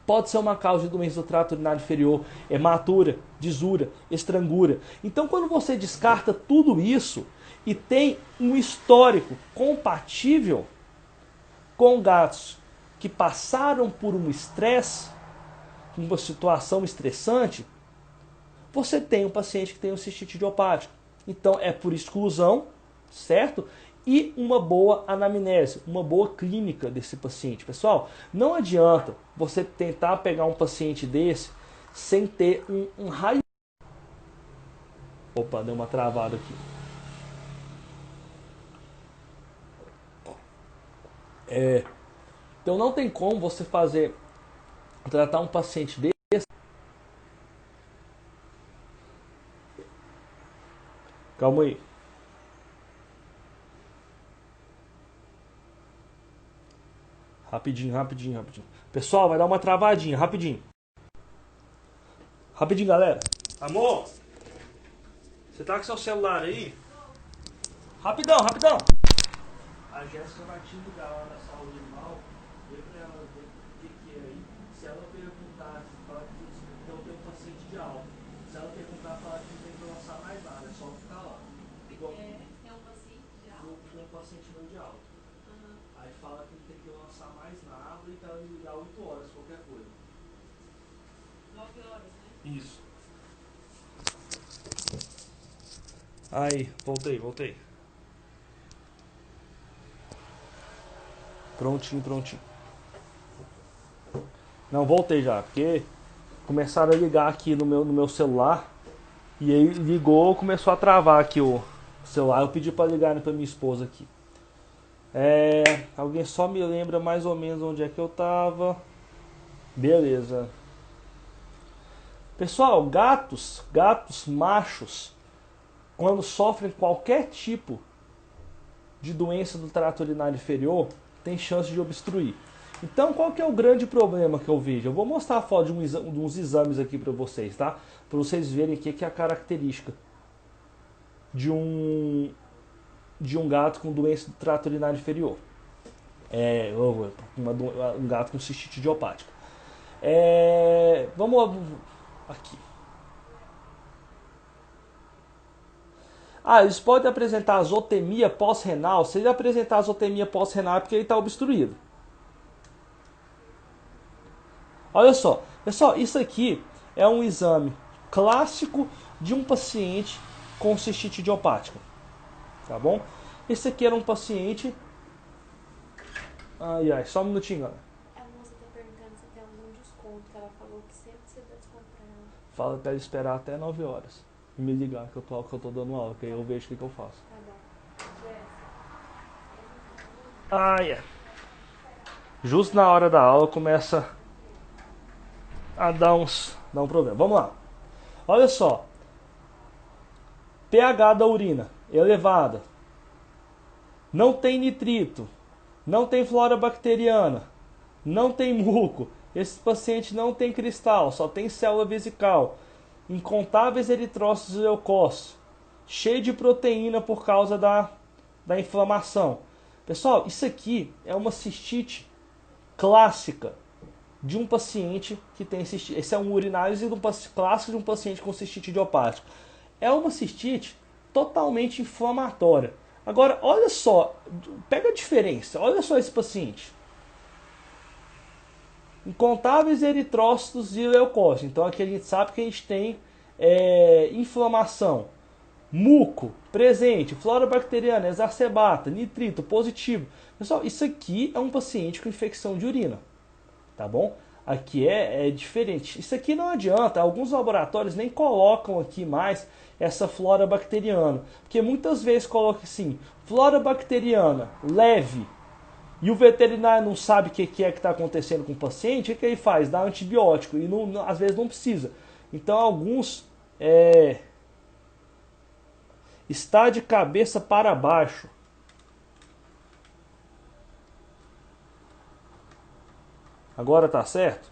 pode ser uma causa de doença do trato urinário inferior, hematura, disúria, estrangura. Então, quando você descarta tudo isso e tem um histórico compatível com gatos que passaram por um estresse, uma situação estressante, você tem um paciente que tem um cistite idiopático. Então, é por exclusão, certo? E uma boa anamnese, uma boa clínica desse paciente. Pessoal, não adianta você tentar pegar um paciente desse sem ter um raio... Opa, deu uma travada aqui. Então não tem como você tratar um paciente desse... Calma aí. Rapidinho. Pessoal, vai dar uma travadinha, rapidinho. Rapidinho, galera. Amor, você tá com seu celular aí? Rapidão. A Jéssica vai te ligar lá na saúde animal, vê pra ela ver o que é aí. Se ela perguntar, fala que então tem um paciente de alta. Se ela perguntar, fala que não tem que lançar mais nada, é só ficar lá. Igual É um paciente de alta? um paciente meu de alta. Aí fala que não tem que lançar mais nada e pra ela me ligar 8 horas, qualquer coisa. 9 horas, né? Isso. Aí, voltei. Prontinho. Não, voltei já, porque começaram a ligar aqui no meu celular. E aí ligou, começou a travar aqui o celular. Eu pedi para ligarem para minha esposa aqui. Alguém só me lembra mais ou menos onde é que eu tava. Beleza. Pessoal, gatos machos, quando sofrem qualquer tipo de doença do trato urinário inferior, tem chance de obstruir. Então, qual que é o grande problema que eu vejo? Eu vou mostrar a foto de uns exames aqui para vocês, tá? Para vocês verem aqui que é a característica de um gato com doença do trato urinário inferior. Um gato com cistite idiopática. Vamos aqui. Eles podem apresentar azotemia pós-renal. Se ele apresentar azotemia pós-renal é porque ele está obstruído. Olha só, pessoal, isso aqui é um exame clássico de um paciente com cistite idiopática, tá bom? Esse aqui era um paciente... só um minutinho, galera. A moça tá perguntando se tem algum desconto, que ela falou que sempre você dá desconto pra ela. Fala pra ela esperar até 9 horas e me ligar que eu tô dando aula, que aí eu vejo o que eu faço. Tá bom. Justo na hora da aula começa a dar um problema. Vamos lá. Olha só. pH da urina elevada. Não tem nitrito. Não tem flora bacteriana. Não tem muco. Esse paciente não tem cristal, só tem célula vesical. Incontáveis eritrócitos e leucócitos. Cheio de proteína por causa da inflamação. Pessoal, isso aqui é uma cistite clássica de um paciente que tem cistite. Esse é um urinálise clássico de um paciente com cistite idiopática. É uma cistite totalmente inflamatória. Agora, olha só, pega a diferença. Olha só esse paciente. Incontáveis eritrócitos e leucócitos. Então aqui a gente sabe que a gente tem inflamação. Muco, presente, flora bacteriana, exacerbata, nitrito, positivo. Pessoal, isso aqui é um paciente com infecção de urina. Tá bom? Aqui é diferente. Isso aqui não adianta. Alguns laboratórios nem colocam aqui mais essa flora bacteriana. Porque muitas vezes colocam assim, flora bacteriana leve. E o veterinário não sabe o que é que está acontecendo com o paciente. O que ele faz? Dá antibiótico. E às vezes não precisa. Então alguns está de cabeça para baixo. Agora tá certo?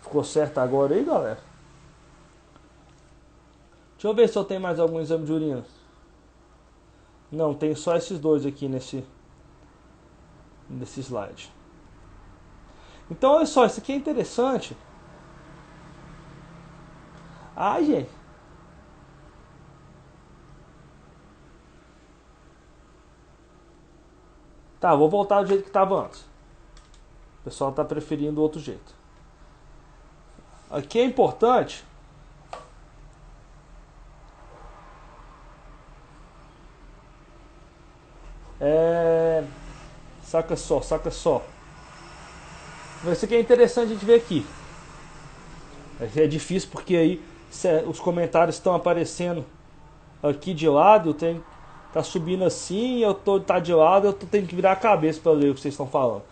Ficou certo agora aí, galera? Deixa eu ver se eu tenho mais algum exame de urina. Não, tem só esses dois aqui nesse slide. Então, olha só, isso aqui é interessante. Gente. Tá, vou voltar do jeito que estava antes. O pessoal está preferindo outro jeito. Aqui é importante. Saca só. Isso aqui é interessante a gente ver aqui. É difícil porque aí os comentários estão aparecendo aqui de lado, tá subindo assim, tá de lado, eu tenho que virar a cabeça para ler o que vocês estão falando.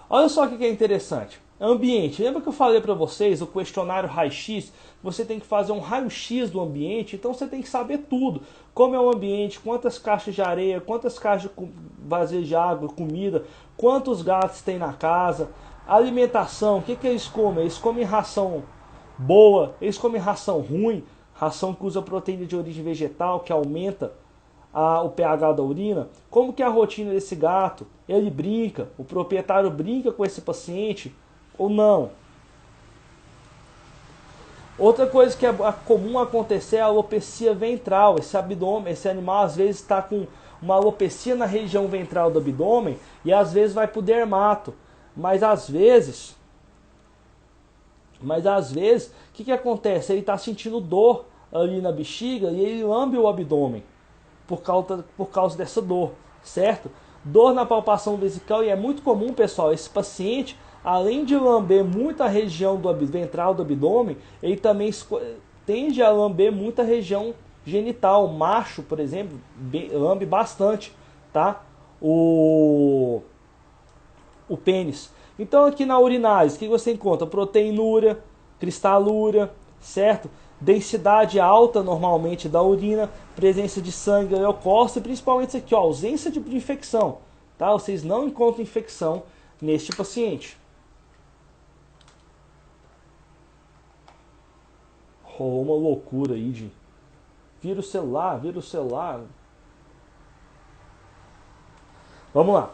Olha só o que é interessante. Ambiente. Lembra que eu falei para vocês o questionário raio-x? Você tem que fazer um raio-x do ambiente, então você tem que saber tudo. Como é o ambiente, quantas caixas de areia, quantas caixas vazias de água, comida, quantos gatos tem na casa, alimentação, o que eles comem? Eles comem ração boa, eles comem ração ruim, ração que usa proteína de origem vegetal, que aumenta o pH da urina. Como que é a rotina desse gato? Ele brinca, o proprietário brinca com esse paciente ou não? Outra coisa que é comum acontecer é a alopecia ventral. Esse abdômen, esse animal às vezes está com uma alopecia na região ventral do abdômen e às vezes vai para o dermato. Mas às vezes, o que acontece? Ele está sentindo dor ali na bexiga e ele lambe o abdômen. por causa dessa dor, certo? Dor na palpação vesical, e é muito comum, pessoal, esse paciente, além de lamber muito a região ventral do abdômen, ele também tende a lamber muita região genital. O macho, por exemplo, lambe bastante, tá? O pênis. Então aqui na urinase, o que você encontra? Proteinúria, cristalúria, certo? Densidade alta normalmente da urina, presença de sangue, leucócito, e principalmente isso aqui, ó, ausência de infecção, tá? Vocês não encontram infecção neste paciente. Oh, uma loucura aí de vira o celular. Vamos lá.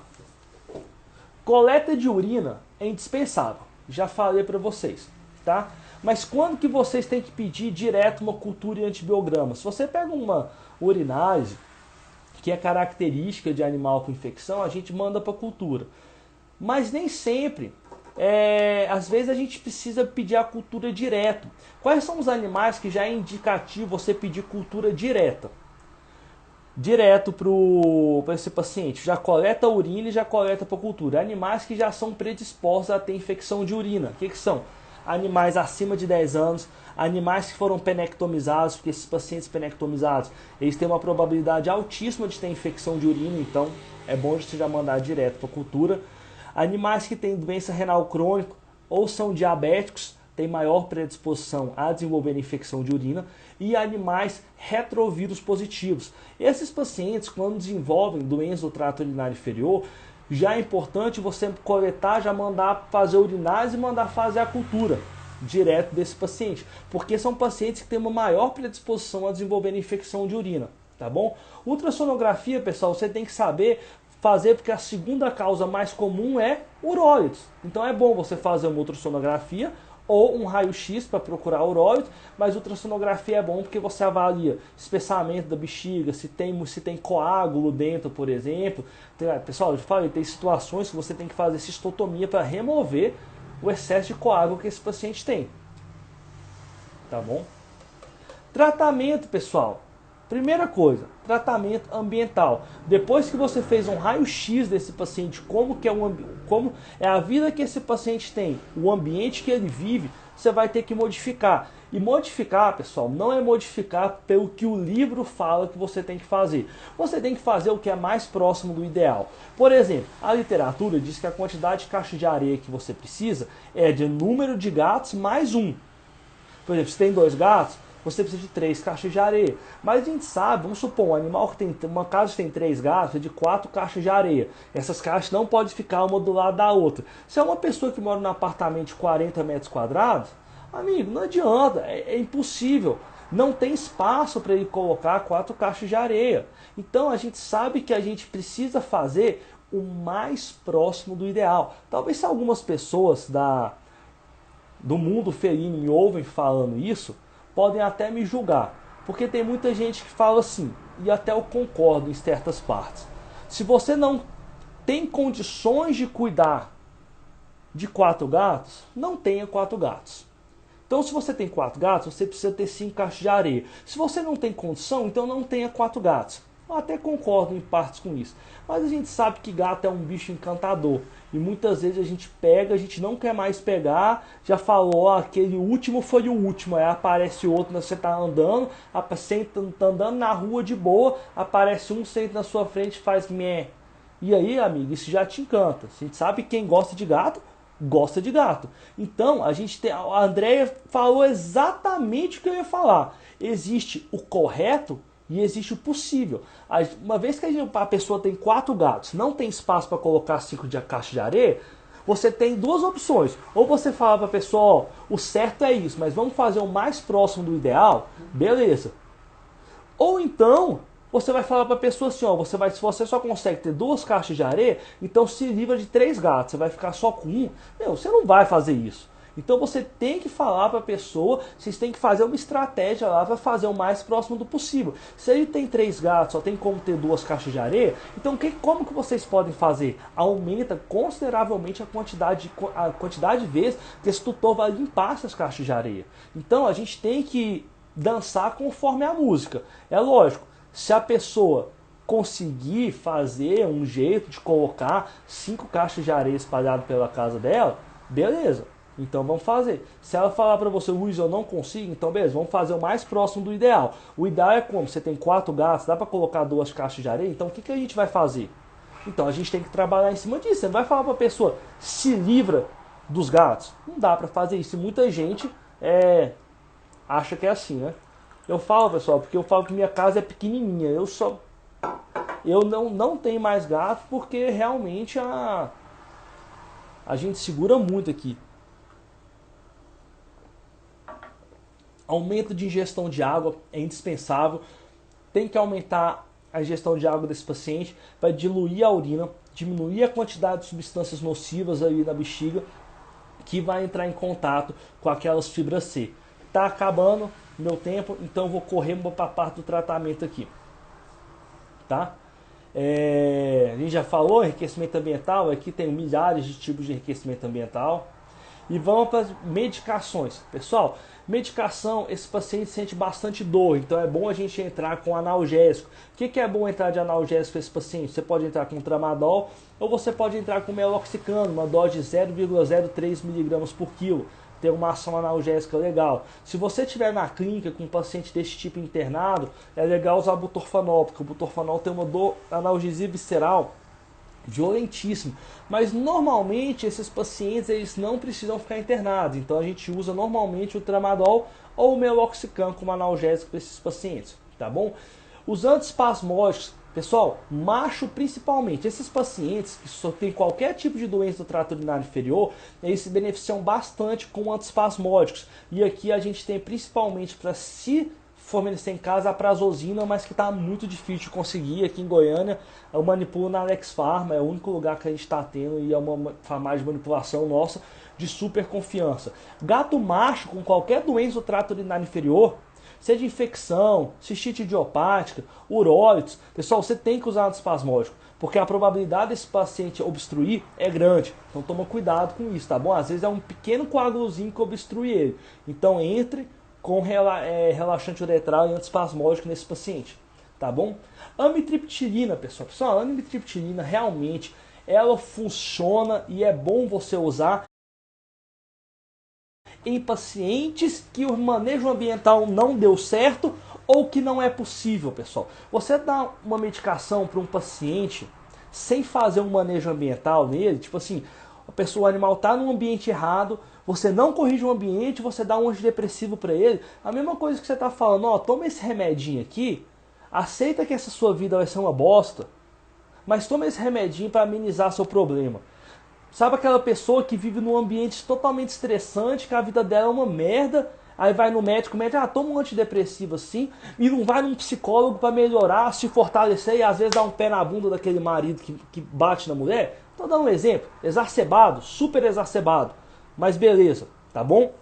Coleta de urina é indispensável. Já falei para vocês, tá? Mas quando que vocês têm que pedir direto uma cultura e antibiograma? Se você pega uma urinase, que é característica de animal com infecção, a gente manda para cultura. Mas nem sempre. Às vezes a gente precisa pedir a cultura direto. Quais são os animais que já é indicativo você pedir cultura direta? Direto para esse paciente. Já coleta a urina e já coleta para cultura. Animais que já são predispostos a ter infecção de urina. O que são? Animais acima de 10 anos, animais que foram penectomizados, porque esses pacientes penectomizados, eles têm uma probabilidade altíssima de ter infecção de urina, então é bom você já mandar direto para cultura. Animais que têm doença renal crônica ou são diabéticos, têm maior predisposição a desenvolver infecção de urina, e animais retrovírus positivos. Esses pacientes, quando desenvolvem doença do trato urinário inferior, já é importante você coletar, já mandar fazer urinase e mandar fazer a cultura direto desse paciente, porque são pacientes que têm uma maior predisposição a desenvolver infecção de urina, tá bom? Ultrassonografia, pessoal, você tem que saber fazer, porque a segunda causa mais comum é urólitos. Então é bom você fazer uma ultrassonografia ou um raio-x para procurar urólitos, mas ultrassonografia é bom porque você avalia espessamento da bexiga, se tem coágulo dentro, por exemplo. Pessoal, eu falei, tem situações que você tem que fazer cistotomia para remover o excesso de coágulo que esse paciente tem. Tá bom? Tratamento, pessoal. Primeira coisa, tratamento ambiental. Depois que você fez um raio-x desse paciente, como é a vida que esse paciente tem, o ambiente que ele vive, você vai ter que modificar. E modificar, pessoal, não é modificar pelo que o livro fala que você tem que fazer. Você tem que fazer o que é mais próximo do ideal. Por exemplo, a literatura diz que a quantidade de caixa de areia que você precisa é de número de gatos mais um. Por exemplo, se tem 2 gatos, você precisa de 3 caixas de areia. Mas a gente sabe, vamos supor, um animal que tem uma casa que tem 3 gatos, é de 4 caixas de areia. Essas caixas não podem ficar uma do lado da outra. Se é uma pessoa que mora num apartamento de 40 metros quadrados, amigo, não adianta, é impossível. Não tem espaço para ele colocar 4 caixas de areia. Então a gente sabe que a gente precisa fazer o mais próximo do ideal. Talvez se algumas pessoas do mundo felino me ouvem falando isso, podem até me julgar, porque tem muita gente que fala assim, e até eu concordo em certas partes. Se você não tem condições de cuidar de 4 gatos, não tenha 4 gatos. Então, se você tem 4 gatos, você precisa ter 5 caixas de areia. Se você não tem condição, então não tenha 4 gatos. Eu até concordo em partes com isso. Mas a gente sabe que gato é um bicho encantador. E muitas vezes a gente pega, a gente não quer mais pegar. Já falou, ó, aquele último foi o último. Aí aparece outro, você tá andando, tá andando na rua de boa, aparece um, senta na sua frente e faz meh. E aí, amigo, isso já te encanta. A gente sabe que quem gosta de gato, gosta de gato. Então, a Andréia falou exatamente o que eu ia falar. Existe o correto e existe o possível. Uma vez que a pessoa tem 4 gatos, não tem espaço para colocar 5 de caixa de areia, você tem 2 opções. Ou você fala para a pessoa, ó, o certo é isso, mas vamos fazer o mais próximo do ideal, beleza. Ou então, você vai falar para a pessoa assim, ó, se você só consegue ter 2 caixas de areia, então se livra de 3 gatos, você vai ficar só com um. Você não vai fazer isso. Então você tem que falar para a pessoa, vocês têm que fazer uma estratégia lá para fazer o mais próximo do possível. Se ele tem 3 gatos, só tem como ter 2 caixas de areia, então como que vocês podem fazer? Aumenta consideravelmente a quantidade de vezes que esse tutor vai limpar essas caixas de areia. Então a gente tem que dançar conforme a música. É lógico, Se a pessoa conseguir fazer um jeito de colocar 5 caixas de areia espalhadas pela casa dela, beleza. Então vamos fazer. Se ela falar para você, Luiz, eu não consigo, então beleza, vamos fazer o mais próximo do ideal. O ideal é como? Você tem 4 gatos, dá para colocar 2 caixas de areia, então o que a gente vai fazer? Então a gente tem que trabalhar em cima disso. Você não vai falar para a pessoa, se livra dos gatos. Não dá para fazer isso. E muita gente acha que é assim, né? Eu falo, pessoal, porque eu falo que minha casa é pequenininha. Eu não tenho mais gato porque realmente a gente segura muito aqui. Aumento de ingestão de água é indispensável. Tem que aumentar a ingestão de água desse paciente para diluir a urina, diminuir a quantidade de substâncias nocivas ali na bexiga que vai entrar em contato com aquelas fibras C. Tá acabando meu tempo, então eu vou correr para a parte do tratamento aqui. Tá? A gente já falou enriquecimento ambiental, aqui tem milhares de tipos de enriquecimento ambiental. E vamos para as medicações. Pessoal, medicação, esse paciente sente bastante dor, então é bom a gente entrar com analgésico. O que é bom entrar de analgésico para esse paciente? Você pode entrar com tramadol ou você pode entrar com meloxicam, uma dose de 0,03 mg por quilo. Tem uma ação analgésica legal. Se você estiver na clínica com um paciente desse tipo internado, é legal usar butorfanol, porque o butorfanol tem uma dor analgesia visceral violentíssimo, mas normalmente esses pacientes eles não precisam ficar internados, então a gente usa normalmente o tramadol ou o meloxicam como analgésico para esses pacientes, tá bom? Os antiespasmódicos, pessoal, macho principalmente, esses pacientes que só tem qualquer tipo de doença do trato urinário inferior, eles se beneficiam bastante com antiespasmódicos, e aqui a gente tem principalmente para se fornecer em casa a prazosina, mas que está muito difícil de conseguir aqui em Goiânia. Eu manipulo na Alex Pharma, é o único lugar que a gente está tendo e é uma farmácia de manipulação nossa de super confiança. Gato macho com qualquer doença do trato urinário inferior, seja infecção, cistite idiopática, urólitos, pessoal, você tem que usar antiespasmódico, porque a probabilidade desse paciente obstruir é grande. Então toma cuidado com isso, tá bom? Às vezes é um pequeno coágulozinho que obstrui ele. Então entre com relaxante uretral e antiespasmódico nesse paciente, tá bom? Amitriptilina, pessoal. A amitriptilina realmente ela funciona e é bom você usar em pacientes que o manejo ambiental não deu certo ou que não é possível, pessoal. Você dá uma medicação para um paciente sem fazer um manejo ambiental nele, tipo assim, o animal está num ambiente errado, você não corrige o ambiente, você dá um antidepressivo para ele, a mesma coisa que você está falando, ó, toma esse remedinho aqui, aceita que essa sua vida vai ser uma bosta, mas toma esse remedinho para amenizar seu problema. Sabe aquela pessoa que vive num ambiente totalmente estressante, que a vida dela é uma merda, aí vai no médico, o médico, toma um antidepressivo assim, e não vai num psicólogo para melhorar, se fortalecer e às vezes dá um pé na bunda daquele marido que bate na mulher. Tô dando um exemplo, exacerbado, super exacerbado, mas beleza, tá bom?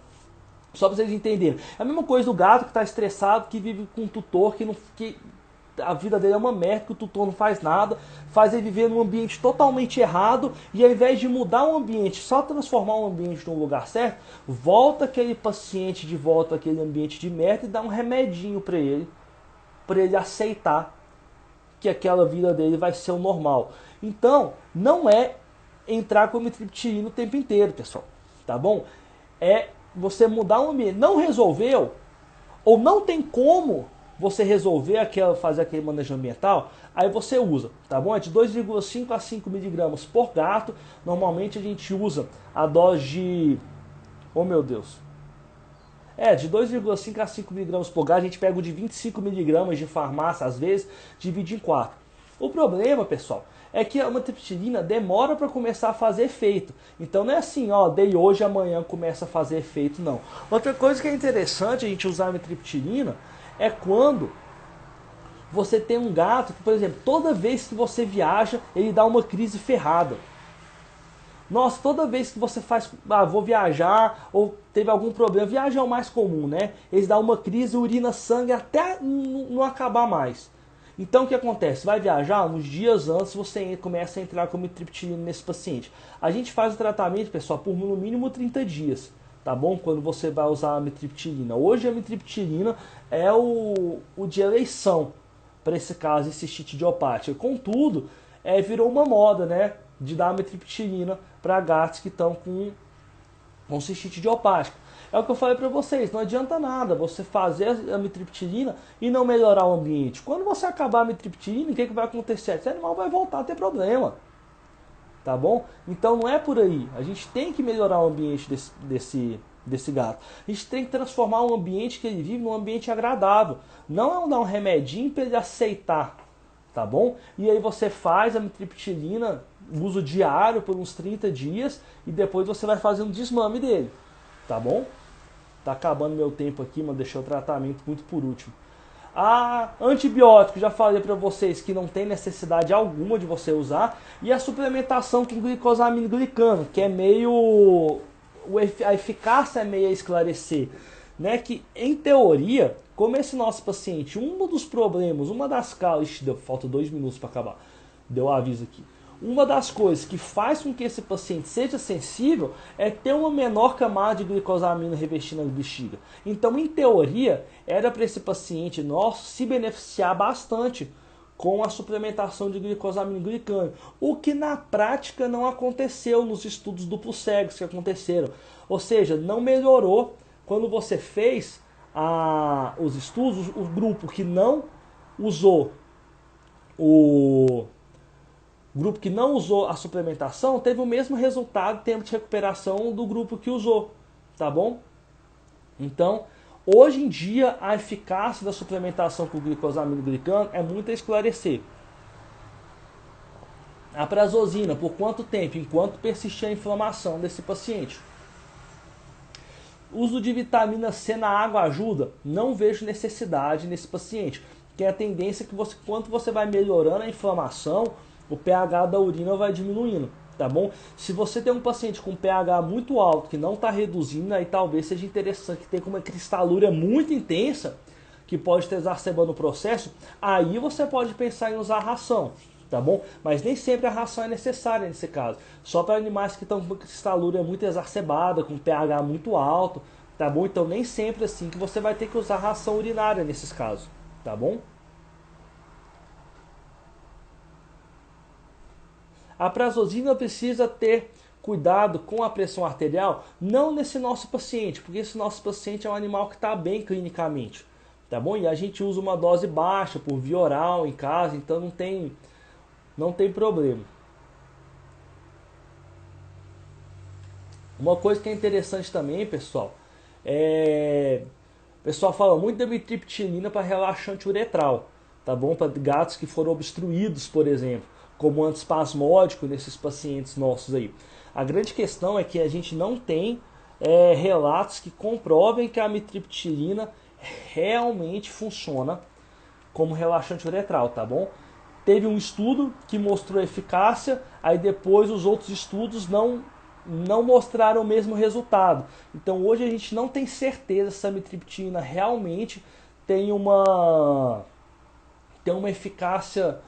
Só para vocês entenderem. É a mesma coisa do gato que está estressado, que vive com um tutor que a vida dele é uma merda, que o tutor não faz nada, faz ele viver num ambiente totalmente errado, e ao invés de mudar o ambiente, só transformar o ambiente num lugar certo, volta aquele paciente de volta àquele ambiente de merda e dá um remedinho para ele aceitar que aquela vida dele vai ser o normal. Então, não é entrar com amitriptilina o tempo inteiro, pessoal, tá bom? É você mudar o ambiente. Não resolveu, ou não tem como você resolver fazer aquele manejo ambiental, aí você usa, tá bom? É de 2,5 a 5 miligramas por gato. Normalmente a gente usa a dose de... Oh meu Deus! De 2,5 a 5 miligramas por gato. A gente pega o de 25 miligramas de farmácia, às vezes, divide em 4. O problema, pessoal, é que a amitriptilina demora para começar a fazer efeito. Então não é assim, ó, dei hoje, amanhã começa a fazer efeito, não. Outra coisa que é interessante a gente usar a amitriptilina é quando você tem um gato que, por exemplo, toda vez que você viaja, ele dá uma crise ferrada. Nossa, toda vez que você faz, vou viajar, ou teve algum problema, viagem é o mais comum, né? Eles dão uma crise, urina sangue até não acabar mais. Então o que acontece? Vai viajar, uns dias antes você começa a entrar com amitriptilina nesse paciente. A gente faz o tratamento, pessoal, por no mínimo 30 dias. Tá bom? Quando você vai usar a amitriptilina. Hoje a amitriptilina é o de eleição para esse caso, esse cistite idiopática. Contudo, virou uma moda, né, de dar amitriptilina para gatos que estão com cistite idiopática. É o que eu falei para vocês, não adianta nada você fazer a amitriptilina e não melhorar o ambiente. Quando você acabar a amitriptilina, o que vai acontecer? Esse animal vai voltar a ter problema. Tá bom? Então não é por aí. A gente tem que melhorar o ambiente desse gato. A gente tem que transformar o ambiente que ele vive num ambiente agradável. Não é dar um remedinho para ele aceitar. Tá bom? E aí você faz a amitriptilina, uso diário por uns 30 dias e depois você vai fazer um desmame dele. Tá bom? Tá acabando meu tempo aqui, mas deixei o tratamento muito por último. Antibiótico, já falei para vocês que não tem necessidade alguma de você usar. E a suplementação com glicosaminoglicano, que é meio... a eficácia é meio a esclarecer. Né? Que, em teoria, como esse nosso paciente, um dos problemas, uma das causas... Ixi, falta 2 minutos para acabar. Deu aviso aqui. Uma das coisas que faz com que esse paciente seja sensível é ter uma menor camada de glicosamina revestindo a bexiga. Então, em teoria, era para esse paciente nosso se beneficiar bastante com a suplementação de glicosaminoglicano, o que na prática não aconteceu nos estudos duplos cegos que aconteceram. Ou seja, não melhorou quando você fez os estudos, o grupo que não usou o grupo que não usou a suplementação teve o mesmo resultado em termos de recuperação do grupo que usou, tá bom? Então, hoje em dia, a eficácia da suplementação com glicosaminoglicano é muito a esclarecer. A prazosina, por quanto tempo? Enquanto persistir a inflamação desse paciente. Uso de vitamina C na água ajuda? Não vejo necessidade nesse paciente, porque a tendência é que quanto você vai melhorando a inflamação, o pH da urina vai diminuindo, tá bom? Se você tem um paciente com pH muito alto, que não está reduzindo, aí talvez seja interessante, que tem uma cristalúria muito intensa, que pode estar exacerbando o processo, aí você pode pensar em usar ração, tá bom? Mas nem sempre a ração é necessária nesse caso. Só para animais que estão com cristalúria muito exacerbada, com pH muito alto, tá bom? Então nem sempre assim que você vai ter que usar ração urinária nesses casos, tá bom? A prazosina precisa ter cuidado com a pressão arterial, não nesse nosso paciente, porque esse nosso paciente é um animal que está bem clinicamente, tá bom? E a gente usa uma dose baixa por via oral em casa, então não tem problema. Uma coisa que é interessante também, pessoal, o pessoal fala muito da amitriptilina para relaxante uretral, tá bom? Para gatos que foram obstruídos, por exemplo, como antiespasmódico nesses pacientes nossos aí. A grande questão é que a gente não tem relatos que comprovem que a amitriptilina realmente funciona como relaxante uretral, tá bom? Teve um estudo que mostrou eficácia, aí depois os outros estudos não mostraram o mesmo resultado. Então hoje a gente não tem certeza se a amitriptilina realmente tem uma eficácia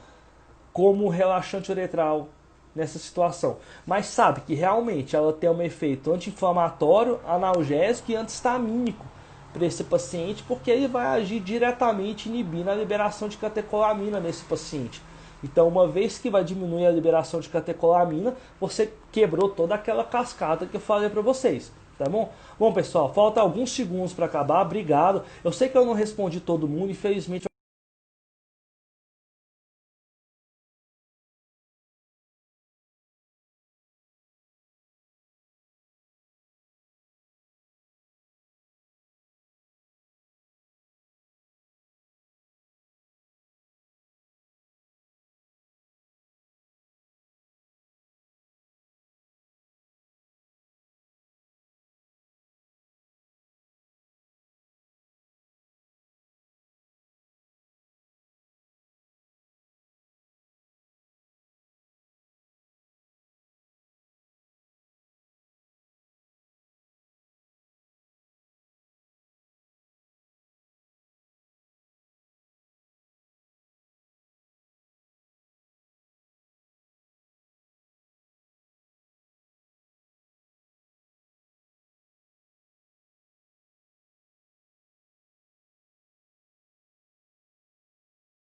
como relaxante uretral nessa situação. Mas sabe que realmente ela tem um efeito anti-inflamatório, analgésico e antihistamínico para esse paciente, porque ele vai agir diretamente inibindo a liberação de catecolamina nesse paciente. Então, uma vez que vai diminuir a liberação de catecolamina, você quebrou toda aquela cascata que eu falei para vocês. Tá bom? Bom, pessoal, falta alguns segundos para acabar. Obrigado. Eu sei que eu não respondi todo mundo, infelizmente